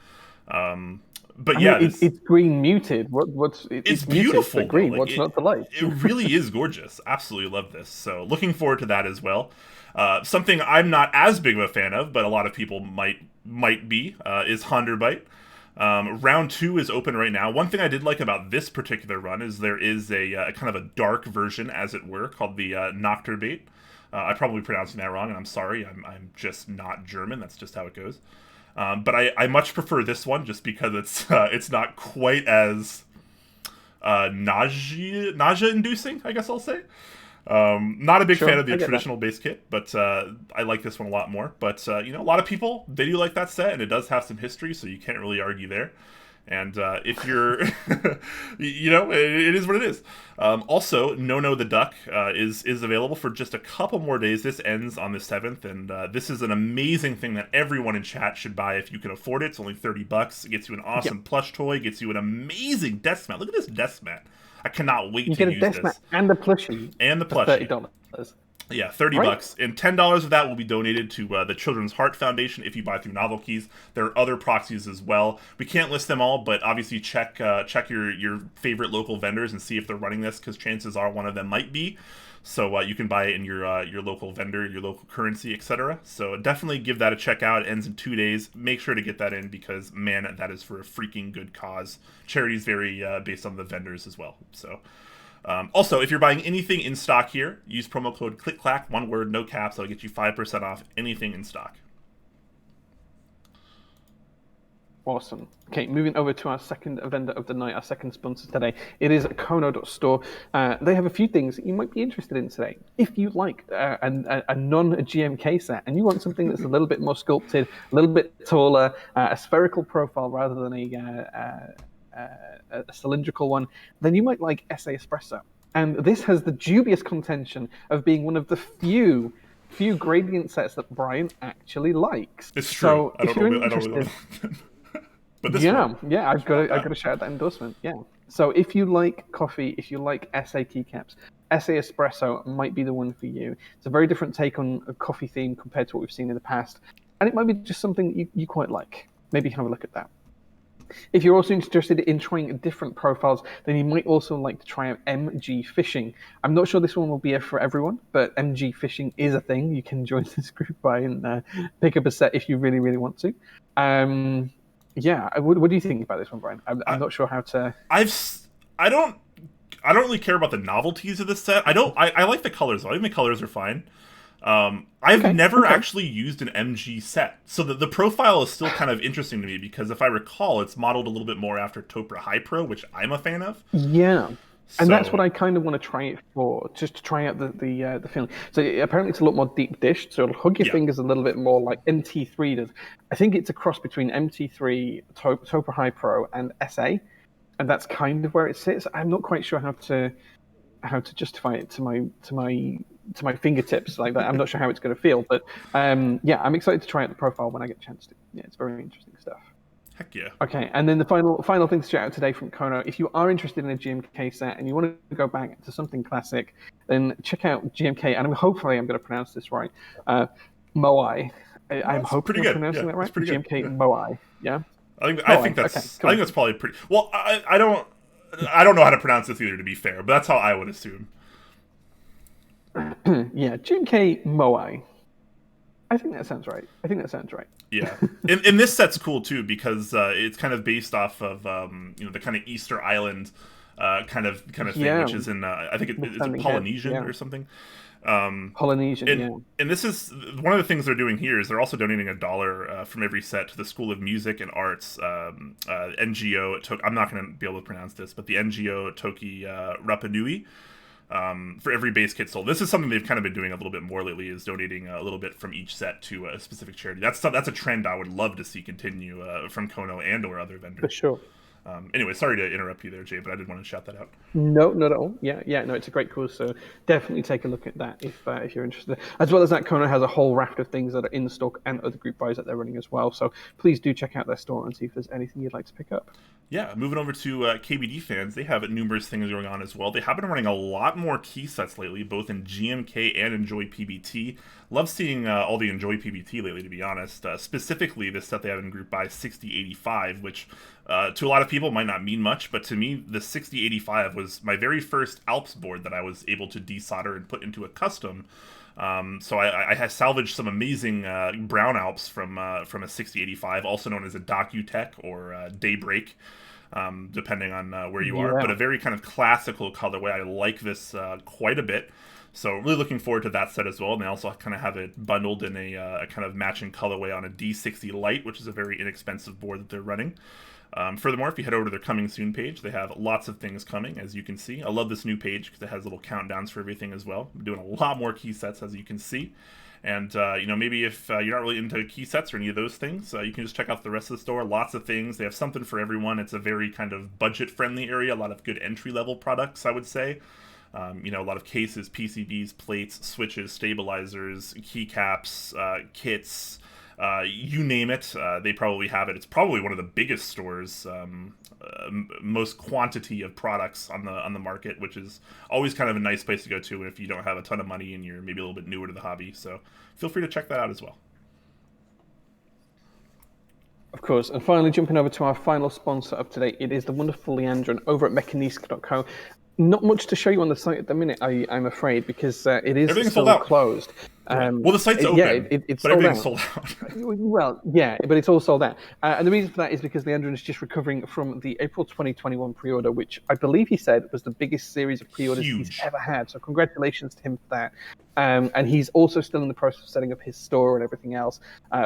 But yeah, it's green muted. It's beautiful. Muted, green. What's not to like? It really is gorgeous. Absolutely love this. So looking forward to that as well. Something I'm not as big of a fan of, but a lot of people might be, is Honderbite. Round 2 is open right now. One thing I did like about this particular run is there is a kind of a dark version, as it were, called the Nocturbait. I'm probably pronouncing that wrong, and I'm sorry. I'm just not German. That's just how it goes. But I much prefer this one just because it's not quite as nausea-inducing, I guess I'll say. Not a big fan of the traditional base kit, but I like this one a lot more. But a lot of people, they do like that set, and it does have some history, so you can't really argue there. And if you're, it is what it is. Also, No the Duck is available for just a couple more days. This ends on the 7th, and this is an amazing thing that everyone in chat should buy if you can afford it. It's only $30. It gets you an awesome plush toy. Gets you an amazing desk mat. Look at this desk mat. I cannot wait to use this. You get a desk mat and the plushie. And the plushie. $30. Yeah, $30, and $10 of that will be donated to the Children's Heart Foundation if you buy through Novel Keys. There are other proxies as well. We can't list them all, but obviously check your favorite local vendors and see if they're running this, because chances are one of them might be. So you can buy it in your local vendor, your local currency, etc. So definitely give that a check out. It ends in 2 days. Make sure to get that in, because man, that is for a freaking good cause. Charity is very based on the vendors as well. So. Also, if you're buying anything in stock here, use promo code ClickClack, one word, no caps. That'll get you 5% off anything in stock. Awesome. Okay, moving over to our second vendor of the night, our second sponsor today. It is Kono.store. They have a few things that you might be interested in today. If you like a non-GMK set and you want something that's a little bit more sculpted, a little bit taller, a spherical profile rather than a a cylindrical one, then you might like SA Espresso. And this has the dubious contention of being one of the few gradient sets that Brian actually likes. It's true. So I don't really know. But this one, I've got to share that endorsement. Yeah. So if you like coffee, if you like SA keycaps, SA Espresso might be the one for you. It's a very different take on a coffee theme compared to what we've seen in the past, and it might be just something you quite like. Maybe have a look at that. If you're also interested in trying different profiles, then you might also like to try out MG Fishing. I'm not sure this one will be for everyone, but MG Fishing is a thing. You can join this group by and pick up a set if you really, really want to. What do you think about this one, Brian? I'm not sure how to. I don't really care about the novelties of this set. I like the colors. I think the colors are fine. I've never actually used an MG set, so the profile is still kind of interesting to me because if I recall, it's modeled a little bit more after Topra High Pro, which I'm a fan of. Yeah. And that's what I kind of want to try it for, just to try out the feeling. So apparently it's a lot more deep dished, so it'll hug your fingers a little bit more like MT3 does. I think it's a cross between MT3, Topra High Pro, and SA, and that's kind of where it sits. I'm not quite sure how to justify it to my fingertips like that. I'm not sure how it's going to feel, but I'm excited to try out the profile when I get a chance to. Yeah, it's very interesting stuff. Heck yeah. Okay, and then the final thing to shout out today from Kono, if you are interested in a GMK set and you want to go back to something classic, then check out GMK, and hopefully I'm going to pronounce this right, Moai. I'm hoping I'm pronouncing that right. GMK Moai. Yeah. I think that's probably pretty. Well, I don't know how to pronounce this either, to be fair, but that's how I would assume. Yeah, GMK Moai. I think that sounds right. Yeah, and this set's cool too because it's kind of based off of the kind of Easter Island kind of thing, which is in I think it's Polynesian or something. Polynesian, and this is one of the things they're doing here is they're also donating $1 from every set to the School of Music and Arts NGO. I'm not going to be able to pronounce this, but the NGO Toki Rapanui. For every base kit sold. This is something they've kind of been doing a little bit more lately, is donating a little bit from each set to a specific charity. That's a trend I would love to see continue from Kono and or other vendors. For sure. Anyway, sorry to interrupt you there, Jay, but I did want to shout that out. No, not at all. No, it's a great cause, so definitely take a look at that if you're interested. As well as that, Kono has a whole raft of things that are in stock and other group buys that they're running as well, so please do check out their store and see if there's anything you'd like to pick up. Yeah, moving over to KBD fans, they have numerous things going on as well. They have been running a lot more key sets lately, both in GMK and Enjoy PBT. Love seeing all the Enjoy PBT lately, to be honest. Specifically, this set they have in Group Buy 6085, which to a lot of people might not mean much, but to me, the 6085 was my very first Alps board that I was able to desolder and put into a custom. So I have salvaged some amazing brown Alps from a 6085, also known as a Docutech or Daybreak, depending on where you are. But a very kind of classical colorway. I like this quite a bit. So really looking forward to that set as well. And they also kind of have it bundled in a kind of matching colorway on a D60 Lite, which is a very inexpensive board that they're running. Furthermore, if you head over to their Coming Soon page, they have lots of things coming, as you can see. I love this new page because it has little countdowns for everything as well. I'm doing a lot more key sets, as you can see. And, maybe if you're not really into key sets or any of those things, you can just check out the rest of the store. Lots of things. They have something for everyone. It's a very kind of budget-friendly area. A lot of good entry-level products, I would say. A lot of cases, PCBs, plates, switches, stabilizers, keycaps, kits, you name it, they probably have it. It's probably one of the biggest stores, most quantity of products on the market, which is always kind of a nice place to go to if you don't have a ton of money and you're maybe a little bit newer to the hobby. So feel free to check that out as well. Of course, and finally jumping over to our final sponsor of today, it is the wonderful Leandrin over at Mechanisk.co. Not much to show you on the site at the minute, I'm afraid, because it is still closed. Well, the site's open, it's but everything's sold out. Well, yeah, but it's all sold out. And the reason for that is because Leandrin is just recovering from the April 2021 pre-order, which I believe he said was the biggest series of pre-orders he's ever had. So congratulations to him for that. And he's also still in the process of setting up his store and everything else.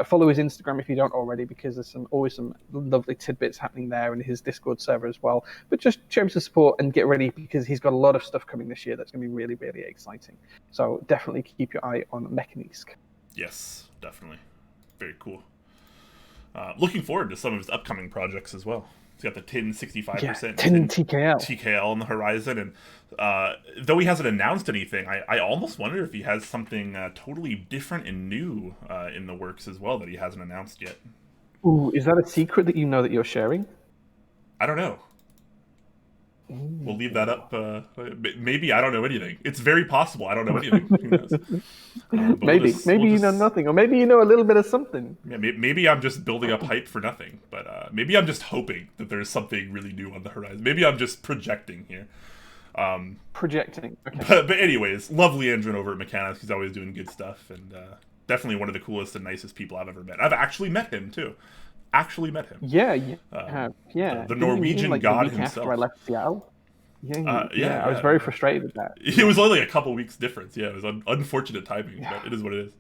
Follow his Instagram if you don't already, because there's always some lovely tidbits happening there, and his Discord server as well. But just show him some support and get ready, because he's got a lot of stuff coming this year that's going to be really, really exciting. So definitely keep your eye on Mechanisk. Yes, definitely. Very cool. Looking forward to some of his upcoming projects as well. He's got the tin 65%, Yeah, tin TKL. TKL on the horizon, and though he hasn't announced anything, I almost wonder if he has something totally different and new in the works as well that he hasn't announced yet. Ooh, is that a secret that you know that you're sharing? I don't know. We'll leave that up. Maybe I don't know anything. It's very possible I don't know anything. Who knows? But Maybe, maybe we'll you know nothing, or maybe you know a little bit of something. Yeah, maybe I'm just building up hype for nothing. But maybe I'm just hoping that there's something really new on the horizon. Maybe I'm just projecting here. Projecting. Okay. But anyways, lovely engine over at Mechanics. He's always doing good stuff, and definitely one of the coolest and nicest people I've ever met. I've actually met him too. Actually met him. Yeah, you have. Yeah. The Norwegian like, god the week himself. After I left Seattle. Yeah, I was very frustrated with that. It was only a couple weeks difference. Yeah, it was unfortunate timing, but it is what it is.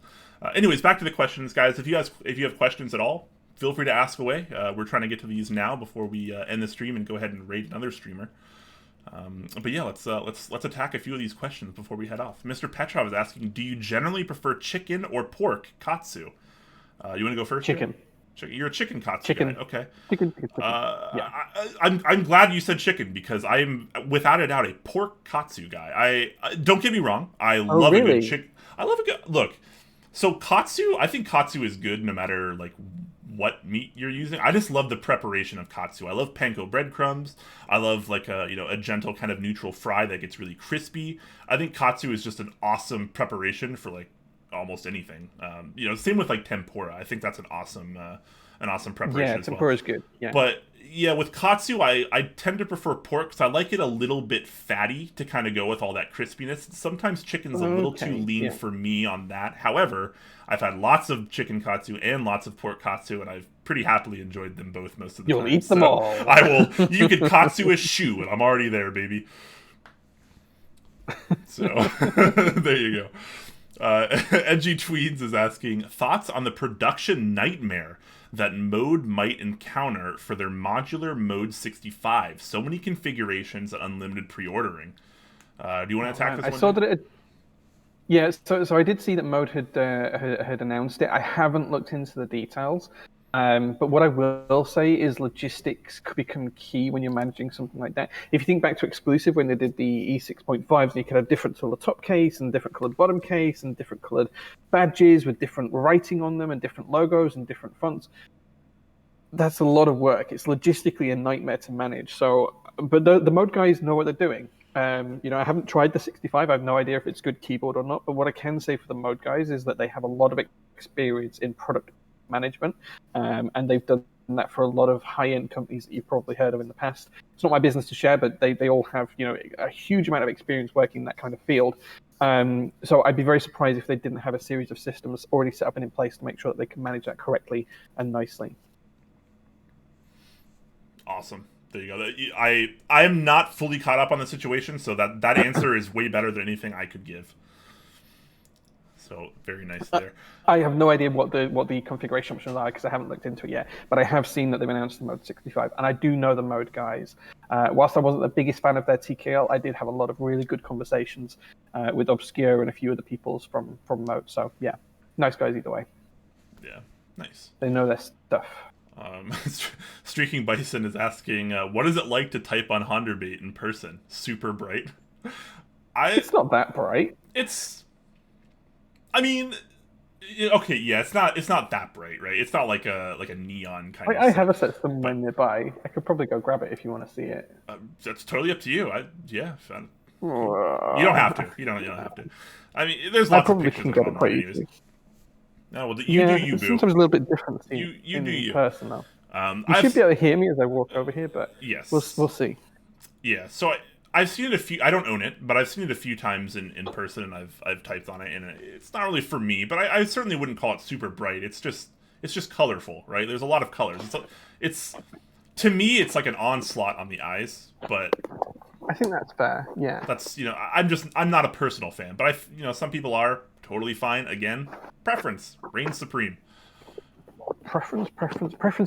Anyways, back to the questions, guys. If you have questions at all, feel free to ask away. We're trying to get to these now before we end the stream and go ahead and raid another streamer. But yeah, let's attack a few of these questions before we head off. Mr. Petrov is asking, do you generally prefer chicken or pork katsu? You want to go first? Chicken. You're a chicken katsu chicken. guy. Okay. Chicken. Yeah. I'm glad you said chicken because I'm without a doubt a pork katsu guy. I don't get me wrong. I love a good chicken. I love a good look. So katsu, I think katsu is good no matter like what meat you're using. I just love the preparation of katsu. I love panko breadcrumbs. I love like a gentle kind of neutral fry that gets really crispy. I think katsu is just an awesome preparation for like almost anything. Same with like tempura. I think that's an awesome preparation. Yeah, tempura is good. Yeah, but yeah, with katsu, I tend to prefer pork because I like it a little bit fatty to kind of go with all that crispiness. Sometimes chicken's a little too lean for me on that. However, I've had lots of chicken katsu and lots of pork katsu, and I've pretty happily enjoyed them both most of the time. You'll eat them all. I will. You can katsu a shoe, and I'm already there, baby. So there you go. Edgy Tweeds is asking, thoughts on the production nightmare that Mode might encounter for their modular Mode 65. So many configurations and unlimited pre-ordering. Do you want to attack this one? I saw that it... Yeah, so I did see that Mode had announced it. I haven't looked into the details. But what I will say is logistics could become key when you're managing something like that. If you think back to Exclusive when they did the E6.5s, you could have different sort of top case and different colored bottom case and different colored badges with different writing on them and different logos and different fonts. That's a lot of work. It's logistically a nightmare to manage. So, but the Mode guys know what they're doing. I haven't tried the 65. I have no idea if it's good keyboard or not. But what I can say for the Mode guys is that they have a lot of experience in product management, and they've done that for a lot of high-end companies that you've probably heard of in the past. It's not my business to share, but they all have a huge amount of experience working in that kind of field. So I'd be very surprised if they didn't have a series of systems already set up and in place to make sure that they can manage that correctly and nicely. Awesome. There you go. I am not fully caught up on the situation, so that answer is way better than anything I could give. So very nice there. I have no idea what the configuration options are because I haven't looked into it yet. But I have seen that they've announced the Mode 65, and I do know the Mode guys. Whilst I wasn't the biggest fan of their TKL, I did have a lot of really good conversations with Obscure and a few other peoples from Mode. So yeah, nice guys either way. Yeah, nice. They know their stuff. Streaking Bison is asking, what is it like to type on Honderbait in person? Super bright. It's not that bright. I mean, okay, yeah, it's not that bright, right? It's not like a neon kind of. I have a system nearby. I could probably go grab it if you want to see it. That's totally up to you. You don't have to. You don't have to. I mean, there's lots of pictures. I probably can get it quite easily. No, well, you do you, boo. Sometimes a little bit different. You do you. Person, though. You should be able to hear me as I walk over here, but yes, we'll see. Yeah, so I've seen it a few. I don't own it, but I've seen it a few times in person, and I've typed on it, and it's not really for me. But I certainly wouldn't call it super bright. It's just colorful, right? There's a lot of colors. It's to me, it's like an onslaught on the eyes, but I think that's fair. Yeah, that's I'm not a personal fan, but some people are totally fine. Again, preference reigns supreme. Preference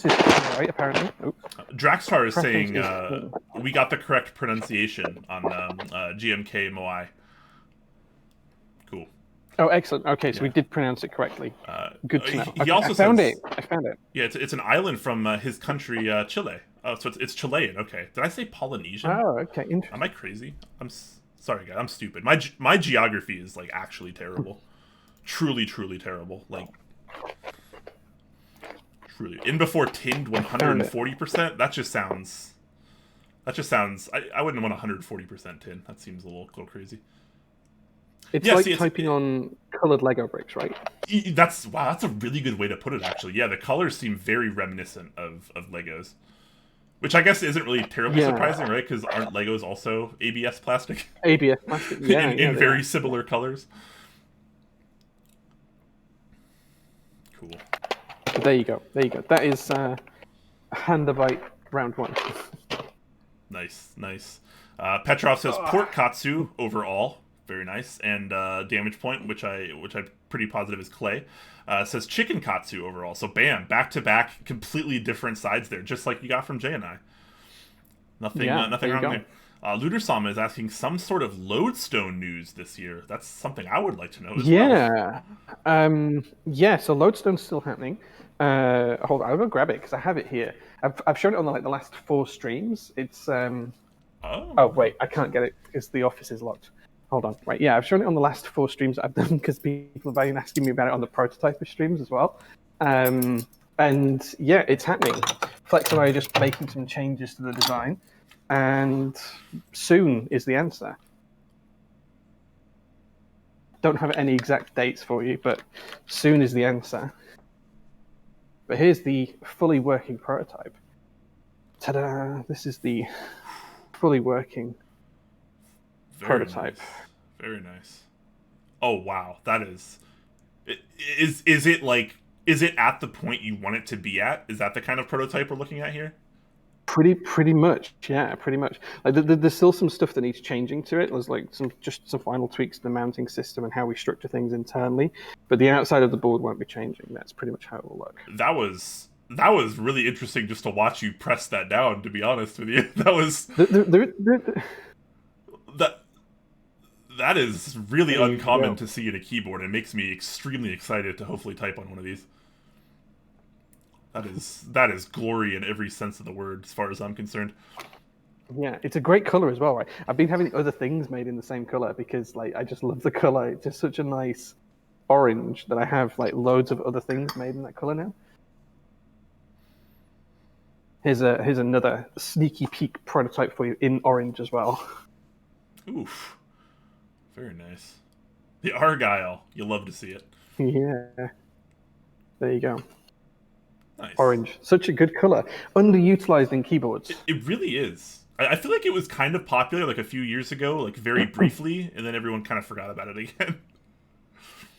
is right, apparently. Oops. Draxtar is saying we got the correct pronunciation on GMK Moai. Cool. Oh, excellent. Okay, so we Yeah. did pronounce it correctly. Good to know. He Okay, I also found it. says, I found it. yeah, it's an island from his country, Chile. Oh, so it's Chilean. Okay. Did I say Polynesian? Oh, okay, Am I interesting. crazy? Sorry, guys. I'm stupid. My geography is like actually terrible. Truly, truly terrible. Like truly. In before tinned Found it. 140%. That just sounds. That just sounds. I wouldn't want 140% tin. That seems a little crazy. It's Yeah. See, like typing on colored Lego bricks, right? that's wow. That's a really good way to put it. Actually, yeah. The colors seem very reminiscent of Legos, which I guess isn't really terribly Yeah. surprising, right? Because aren't Legos also ABS plastic ABS plastic. Yeah, yeah, in they are. very similar colors? Cool. But there you go. There you go. That is Handavite round one. Nice, nice. Petrov says port Katsu overall, very nice, and damage point, which I'm pretty positive is clay. Says chicken Katsu overall. So bam, back to back, completely different sides there, just like you got from Jay and I. Nothing, Yeah, nothing there you wrong go. there. Ludersama is asking some sort of lodestone news this year. That's something I would like to know as well. Yeah. Yeah, so Lodestone's still happening. Hold on, I'll go grab it because I have it here. I've shown it on the last 4 streams. It's Oh, oh okay. wait, I can't get it because the office is locked. Hold on. Right, yeah, I've shown it on the last 4 streams I've done because people have been asking me about it on the prototyper streams as well. And yeah, it's happening. Flex and I are just making some changes to the design, and soon is the answer. Don't have any exact dates for you, but soon is the answer. But here's the fully working prototype. Ta-da! This is the fully working Very prototype. nice. Very nice. Oh wow, that is it like is it at the point you want it to be at? Is that the kind of prototype we're looking at here? Pretty much, yeah, pretty much. Like there's still some stuff that needs changing to it. There's like some final tweaks to the mounting system and how we structure things internally. But the outside of the board won't be changing. That's pretty much how it will look. That was really interesting just to watch you press that down. To be honest with you, that was The, that that is really there you uncommon go. to see in a keyboard. It makes me extremely excited to hopefully type on one of these. That is glory in every sense of the word, as far as I'm concerned. Yeah, it's a great color as well, right? I've been having other things made in the same color because like I just love the color. It's just such a nice orange that I have like loads of other things made in that color now. Here's another sneaky peek prototype for you in orange as well. Oof, very nice. The Argyle, you love to see it. Yeah, there you go. Nice. Orange, such a good color, underutilized in keyboards. It really is. I feel like it was kind of popular like a few years ago, like very briefly, and then everyone kind of forgot about it again.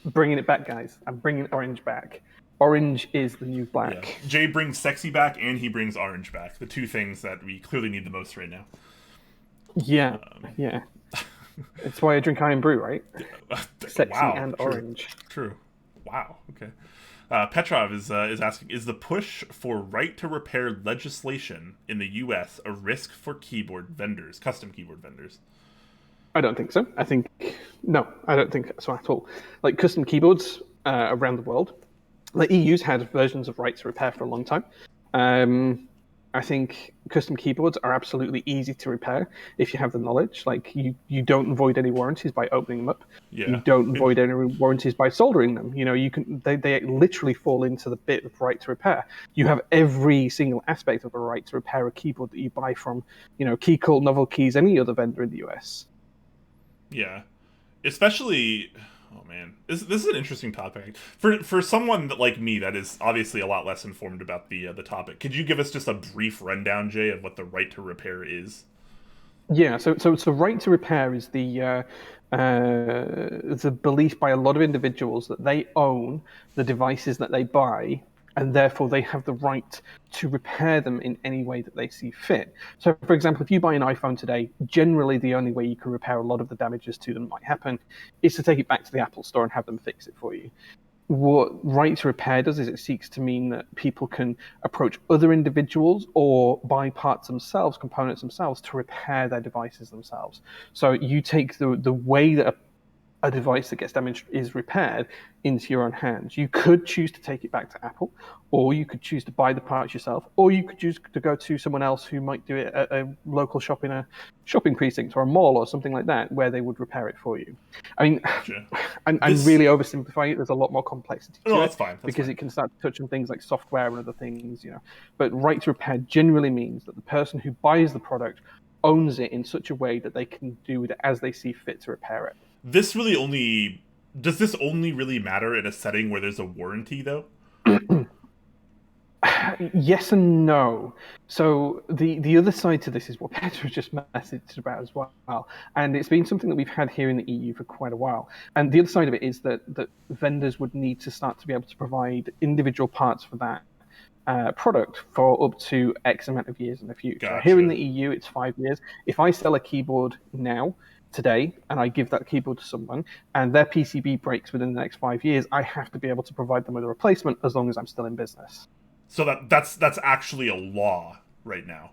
Bringing it back, guys. I'm bringing orange back. Orange is the new Yeah. black. Jay brings sexy back, and he brings orange back. The two things that we clearly need the most right now. Yeah, yeah. It's why I drink iron brew, right? Sexy Wow. and True. orange. True. Wow. Okay. Petrov is asking: is the push for right to repair legislation in the U.S. a risk for keyboard vendors, custom keyboard vendors? I don't think so. No, I don't think so at all. Like custom keyboards around the world, the EU's had versions of right to repair for a long time. I think custom keyboards are absolutely easy to repair if you have the knowledge. Like you don't void any warranties by opening them up. You Yeah. don't void any warranties by soldering them. You know, they literally fall into the bit of right to repair. You have every single aspect of a right to repair a keyboard that you buy from, Keycult, Novel Keys, any other vendor in the US. Yeah. Especially, oh man, this is an interesting topic for someone like me that is obviously a lot less informed about the topic. Could you give us just a brief rundown, Jay, of what the right to repair is? Yeah, so right to repair is the belief by a lot of individuals that they own the devices that they buy, and therefore they have the right to repair them in any way that they see fit. So, for example, if you buy an iPhone today, generally the only way you can repair a lot of the damages to them might happen is to take it back to the Apple Store and have them fix it for you. What right to repair does is it seeks to mean that people can approach other individuals or buy parts themselves, components themselves, to repair their devices themselves. So you take the way that a device that gets damaged is repaired into your own hands. You could choose to take it back to Apple, or you could choose to buy the parts yourself, or you could choose to go to someone else who might do it at a local shop in a shopping precinct or a mall or something like that, where they would repair it for you. I mean, Gotcha. I'm really oversimplifying it. There's a lot more complexity to No, it that's fine. because it can start to touch on things like software and other things, But right to repair generally means that the person who buys the product owns it in such a way that they can do with it as they see fit to repair it. Does this only really matter in a setting where there's a warranty, though? Yes and no. So the other side to this is what Petra just messaged about as well, and it's been something that we've had here in the EU for quite a while. And the other side of it is that vendors would need to start to be able to provide individual parts for that product for up to X amount of years in the future. Gotcha. Here in the EU, it's 5 years. If I sell a keyboard now, today, and I give that keyboard to someone, and their PCB breaks within the next 5 years, I have to be able to provide them with a replacement as long as I'm still in business. So that's actually a law right now.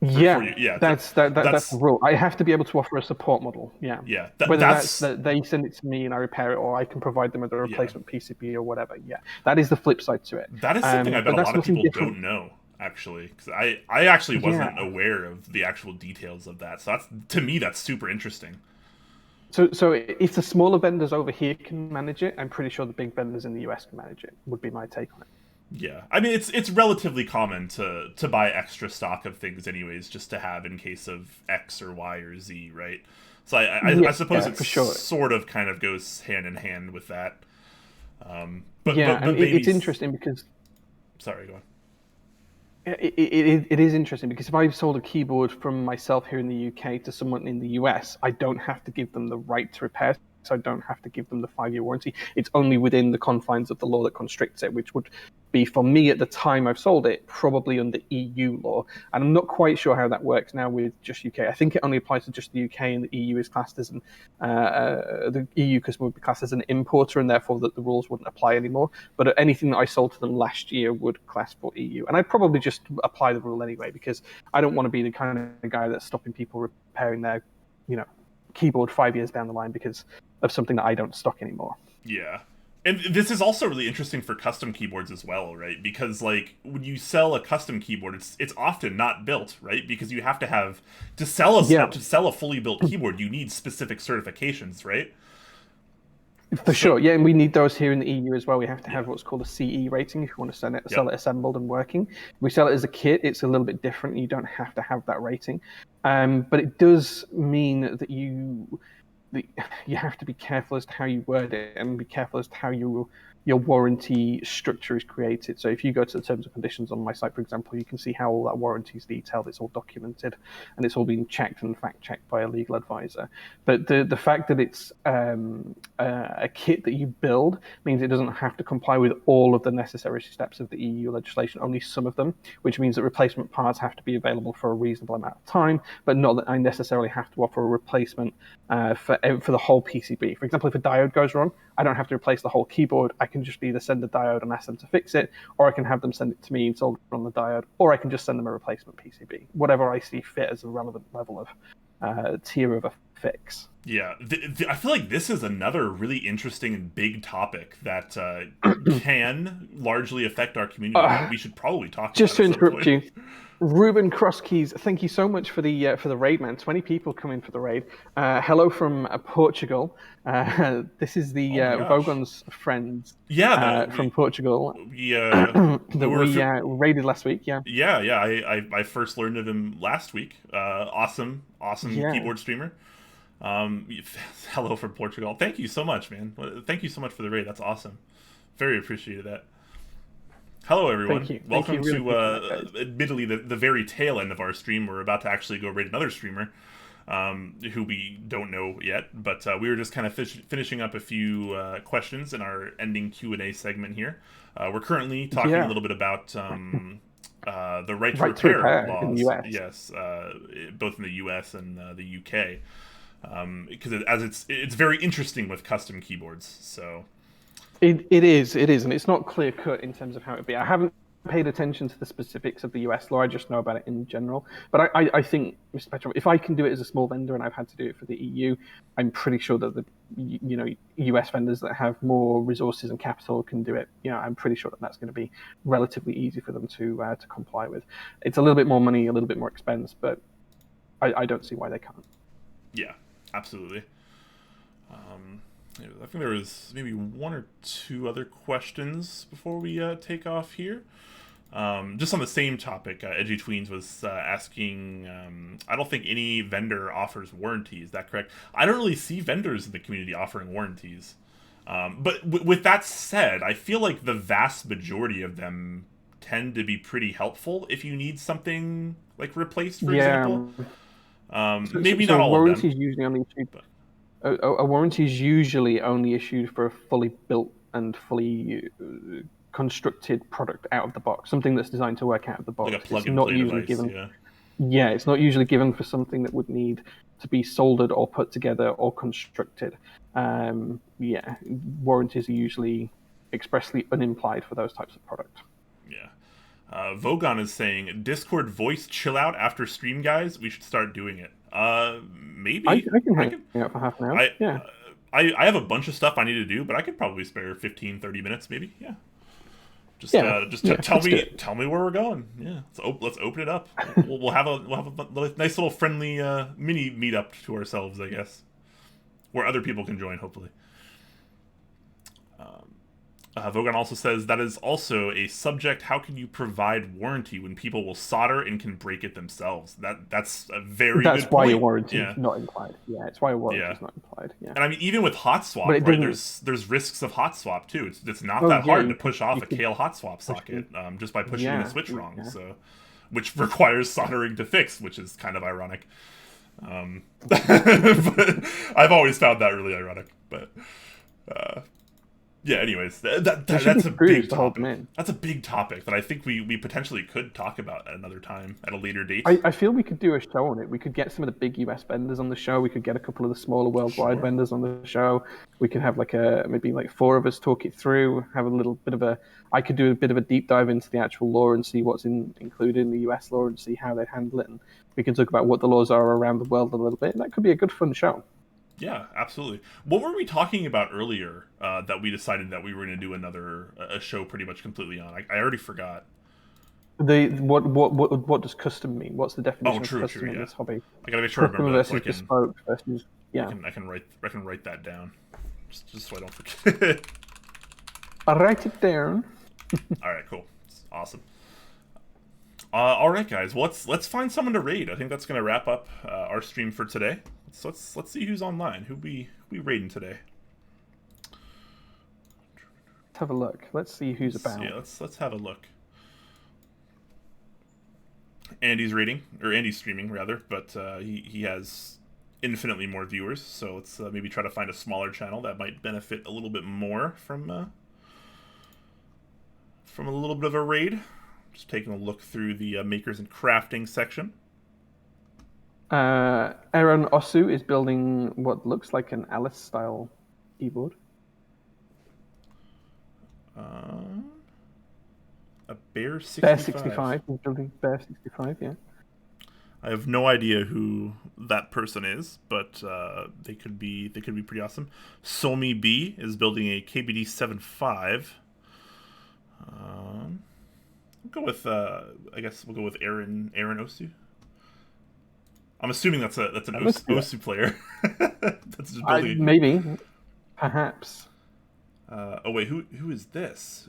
That's the rule. I have to be able to offer a support model. Yeah. Yeah. Whether that's that they send it to me and I repair it, or I can provide them with a replacement PCB or whatever. Yeah. That is the flip side to it. That is something I bet a lot of people don't know, actually, because I actually wasn't aware of the actual details of that. So to me that's super interesting. So if the smaller vendors over here can manage it, I'm pretty sure the big vendors in the US can manage it. Would be my take on it. Yeah, I mean it's relatively common to buy extra stock of things anyways, just to have in case of X or Y or Z, right? So I suppose it sort of kind of goes hand in hand with that. But it's interesting because. Sorry, go on. It is interesting because if I've sold a keyboard from myself here in the UK to someone in the US, I don't have to give them the right to repair. So I don't have to give them the 5-year warranty. It's only within the confines of the law that constricts it, which would be, for me at the time I've sold it, probably under EU law. And I'm not quite sure how that works now with just UK. I think it only applies to just the UK, and the EU is classed as the EU customer would be classed as an importer, and therefore that the rules wouldn't apply anymore. But anything that I sold to them last year would class for EU. And I'd probably just apply the rule anyway, because I don't want to be the kind of guy that's stopping people repairing their, keyboard 5 years down the line because of something that I don't stock anymore. Yeah. And this is also really interesting for custom keyboards as well, right? Because like when you sell a custom keyboard, it's often not built, right? Because you have to sell a fully built keyboard, you need specific certifications, right? For sure, yeah, and we need those here in the EU as well. We have to have what's called a CE rating if you want to sell it assembled and working. If we sell it as a kit, it's a little bit different. You don't have to have that rating, but it does mean that you have to be careful as to how you word it, and be careful as to how your warranty structure is created. So if you go to the terms and conditions on my site, for example, you can see how all that warranty is detailed. It's all documented, and it's all been checked and fact-checked by a legal advisor. But the fact that it's a kit that you build means it doesn't have to comply with all of the necessary steps of the EU legislation, only some of them, which means that replacement parts have to be available for a reasonable amount of time, but not that I necessarily have to offer a replacement for the whole PCB. For example, if a diode goes wrong, I don't have to replace the whole keyboard. I can just either send the diode and ask them to fix it, or I can have them send it to me and solder on the diode, or I can just send them a replacement PCB. Whatever I see fit as a relevant level of tier of a fix. Yeah, I feel like this is another really interesting and big topic that can largely affect our community. We should probably talk about it. Just to interrupt you, Ruben Crosskeys, thank you so much for the raid, man. 20 people coming for the raid. Hello from Portugal. This is the Vogon's friends. From Portugal. We raided last week. I first learned of him last week. Awesome keyboard streamer. Hello from Portugal. Thank you so much, man. Thank you so much for the raid. That's awesome. Very appreciated that. Hello, everyone. Thank you. Welcome to, admittedly, the very tail end of our stream. We're about to actually go raid another streamer, who we don't know yet. But we were just kind of finishing up a few questions in our ending Q&A segment here. We're currently talking a little bit about the right to repair laws. In the US. Yes, both in the US and the UK. Because it's very interesting with custom keyboards. So. It is, and it's not clear cut in terms of how it would be. I haven't paid attention to the specifics of the US law. I just know about it in general. But I think, Mr. Petrov, if I can do it as a small vendor and I've had to do it for the EU, I'm pretty sure that the US vendors that have more resources and capital can do it. I'm pretty sure that that's going to be relatively easy for them to comply with. It's a little bit more money, a little bit more expense, but I don't see why they can't. Yeah, absolutely. I think there was maybe one or two other questions before we take off here. Just on the same topic, Edgy Tweens was asking, I don't think any vendor offers warranties. Is that correct? I don't really see vendors in the community offering warranties. But with that said, I feel like the vast majority of them tend to be pretty helpful if you need something like replaced, for example. Maybe not all of them. Usually only issued, a warranty is usually only issued for a fully built and fully constructed product out of the box, something that's designed to work out of the box. Like a plug-and-play device, given, yeah, it's not usually given for something that would need to be soldered or put together or constructed. Warranties are usually expressly unimplied for those types of products. Yeah. Vogon is saying, Discord voice chill out after stream, guys. We should start doing it. Maybe. I can hang out for half an hour. I have a bunch of stuff I need to do, but I could probably spare 15, 30 minutes, maybe. Yeah. Tell me where we're going. Yeah. Let's open it up. we'll have a nice little friendly mini meetup to ourselves, I guess, where other people can join, hopefully. Vogan also says, that is also a subject. How can you provide warranty when people will solder and can break it themselves? That's a very good point. That's why your warranty is not implied. Yeah, it's why your warranty is not implied. Yeah. And I mean, even with hot swap, right? There's risks of hot swap too. It's not that hard to push off a Kale hot swap socket just by pushing the switch wrong. Yeah. So, which requires soldering to fix, which is kind of ironic. But I've always found that really ironic. But yeah, anyways, that's a big topic. That's a big topic that I think we potentially could talk about at another time, at a later date. I feel we could do a show on it. We could get some of the big US vendors on the show. We could get a couple of the smaller worldwide vendors on the show. We could have maybe 4 of us talk it through, have a little bit of I could do a bit of a deep dive into the actual law and see what's included in the US law and see how they handle it. And we can talk about what the laws are around the world a little bit. That could be a good fun show. Yeah, absolutely. What were we talking about earlier that we decided that we were going to do a show pretty much completely on? I already forgot. What does custom mean? What's the definition of custom in this hobby? I gotta make sure I remember that. Versus bespoke versus I can write that down, just so I don't forget. I'll write it down. All right, cool, awesome. All right, guys. Well, let's find someone to raid. I think that's gonna wrap up our stream for today. So let's see who's online. Who we raiding today? Let's have a look. Let's see who's about. Yeah, let's have a look. Andy's raiding, or Andy's streaming rather, but he has infinitely more viewers. So let's maybe try to find a smaller channel that might benefit a little bit more from a little bit of a raid. Just taking a look through the makers and crafting section. Aaron Osu is building what looks like an Alice-style keyboard. A Bear 65. Bear 65. He's building Bear 65, yeah. I have no idea who that person is, but they could be pretty awesome. Somi B is building a KBD 7.5. We'll go with I guess we'll go with Aaron Osu. I'm assuming that's an Osu player. That's just building. Maybe, perhaps. Oh wait, who is this?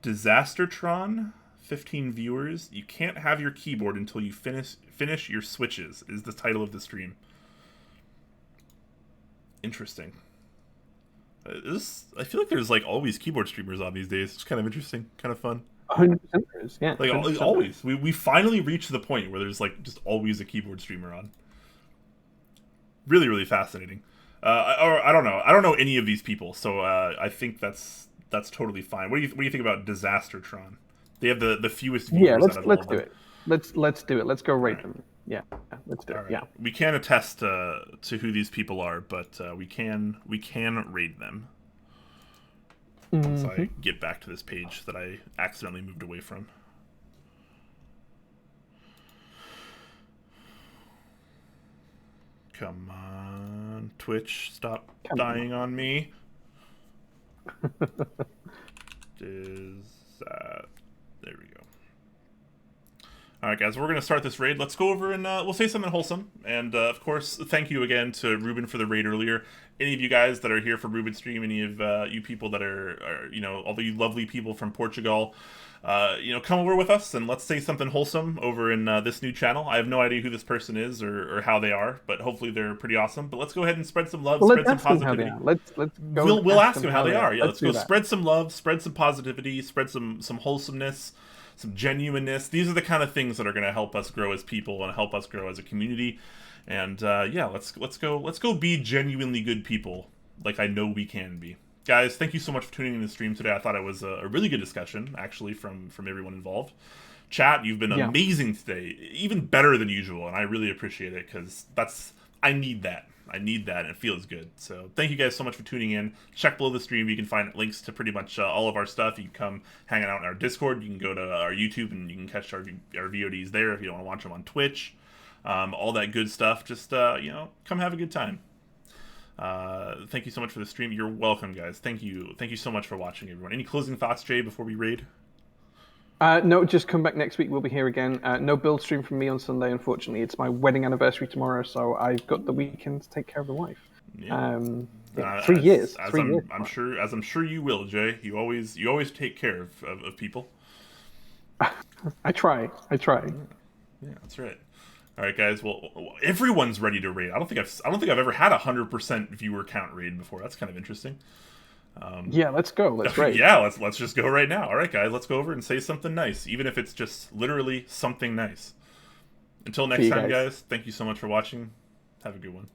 Disastertron, 15 viewers. You can't have your keyboard until you finish your switches. Is the title of the stream. Interesting. I feel like there's always keyboard streamers on these days. It's kind of interesting, kind of fun. 100% there is, yeah. Always. We finally reached the point where there's just always a keyboard streamer on. Really, really fascinating. I don't know. I don't know any of these people, so I think that's totally fine. What do you think about Disastertron? They have the fewest viewers. Yeah, let's do it. Let's do it. Let's go rate them. Yeah, let's do it. Right. Yeah. We can't attest to who these people are, but we can rate them. Once I get back to this page that I accidentally moved away from. Come on, Twitch, stop dying on me. There we go. All right, guys, we're going to start this raid. Let's go over and we'll say something wholesome. And, of course, thank you again to Ruben for the raid earlier. Any of you guys that are here for Ruben's stream, any of you people that are, you know, all the lovely people from Portugal, you know, come over with us and let's say something wholesome over in this new channel. I have no idea who this person is or how they are, but hopefully they're pretty awesome. But let's go ahead and spread some love, spread some positivity. Let's go. We'll ask them how they are. Yeah, let's go spread some love, spread some positivity, spread some wholesomeness, some genuineness. These are the kind of things that are going to help us grow as people and help us grow as a community. And yeah, let's go be genuinely good people, like I know we can be. Guys, thank you so much for tuning in to the stream today. I thought it was a really good discussion, actually, from everyone involved. Chat, you've been amazing today, even better than usual, and I really appreciate it because I need that. I need that, and it feels good. So thank you guys so much for tuning in. Check below the stream. You can find links to pretty much all of our stuff. You can come hang out in our Discord. You can go to our YouTube, and you can catch our VODs there if you don't want to watch them on Twitch. All that good stuff. Just, you know, come have a good time. Thank you so much for the stream. You're welcome, guys. Thank you so much for watching, everyone. Any closing thoughts, Jay, before we raid? No, just come back next week. We'll be here again. No build stream from me on Sunday, unfortunately. It's my wedding anniversary tomorrow, so I've got the weekend to take care of the wife. Yeah. 3 years. I'm sure you will, Jay. You always take care of people. I try. Yeah, that's right. All right, guys. Well, everyone's ready to raid. I don't think I've ever had 100% viewer count raid before. That's kind of interesting. Yeah, let's go. Let's raid. Yeah, let's just go right now. All right, guys. Let's go over and say something nice, even if it's just literally something nice. Until next time, guys. Thank you so much for watching. Have a good one.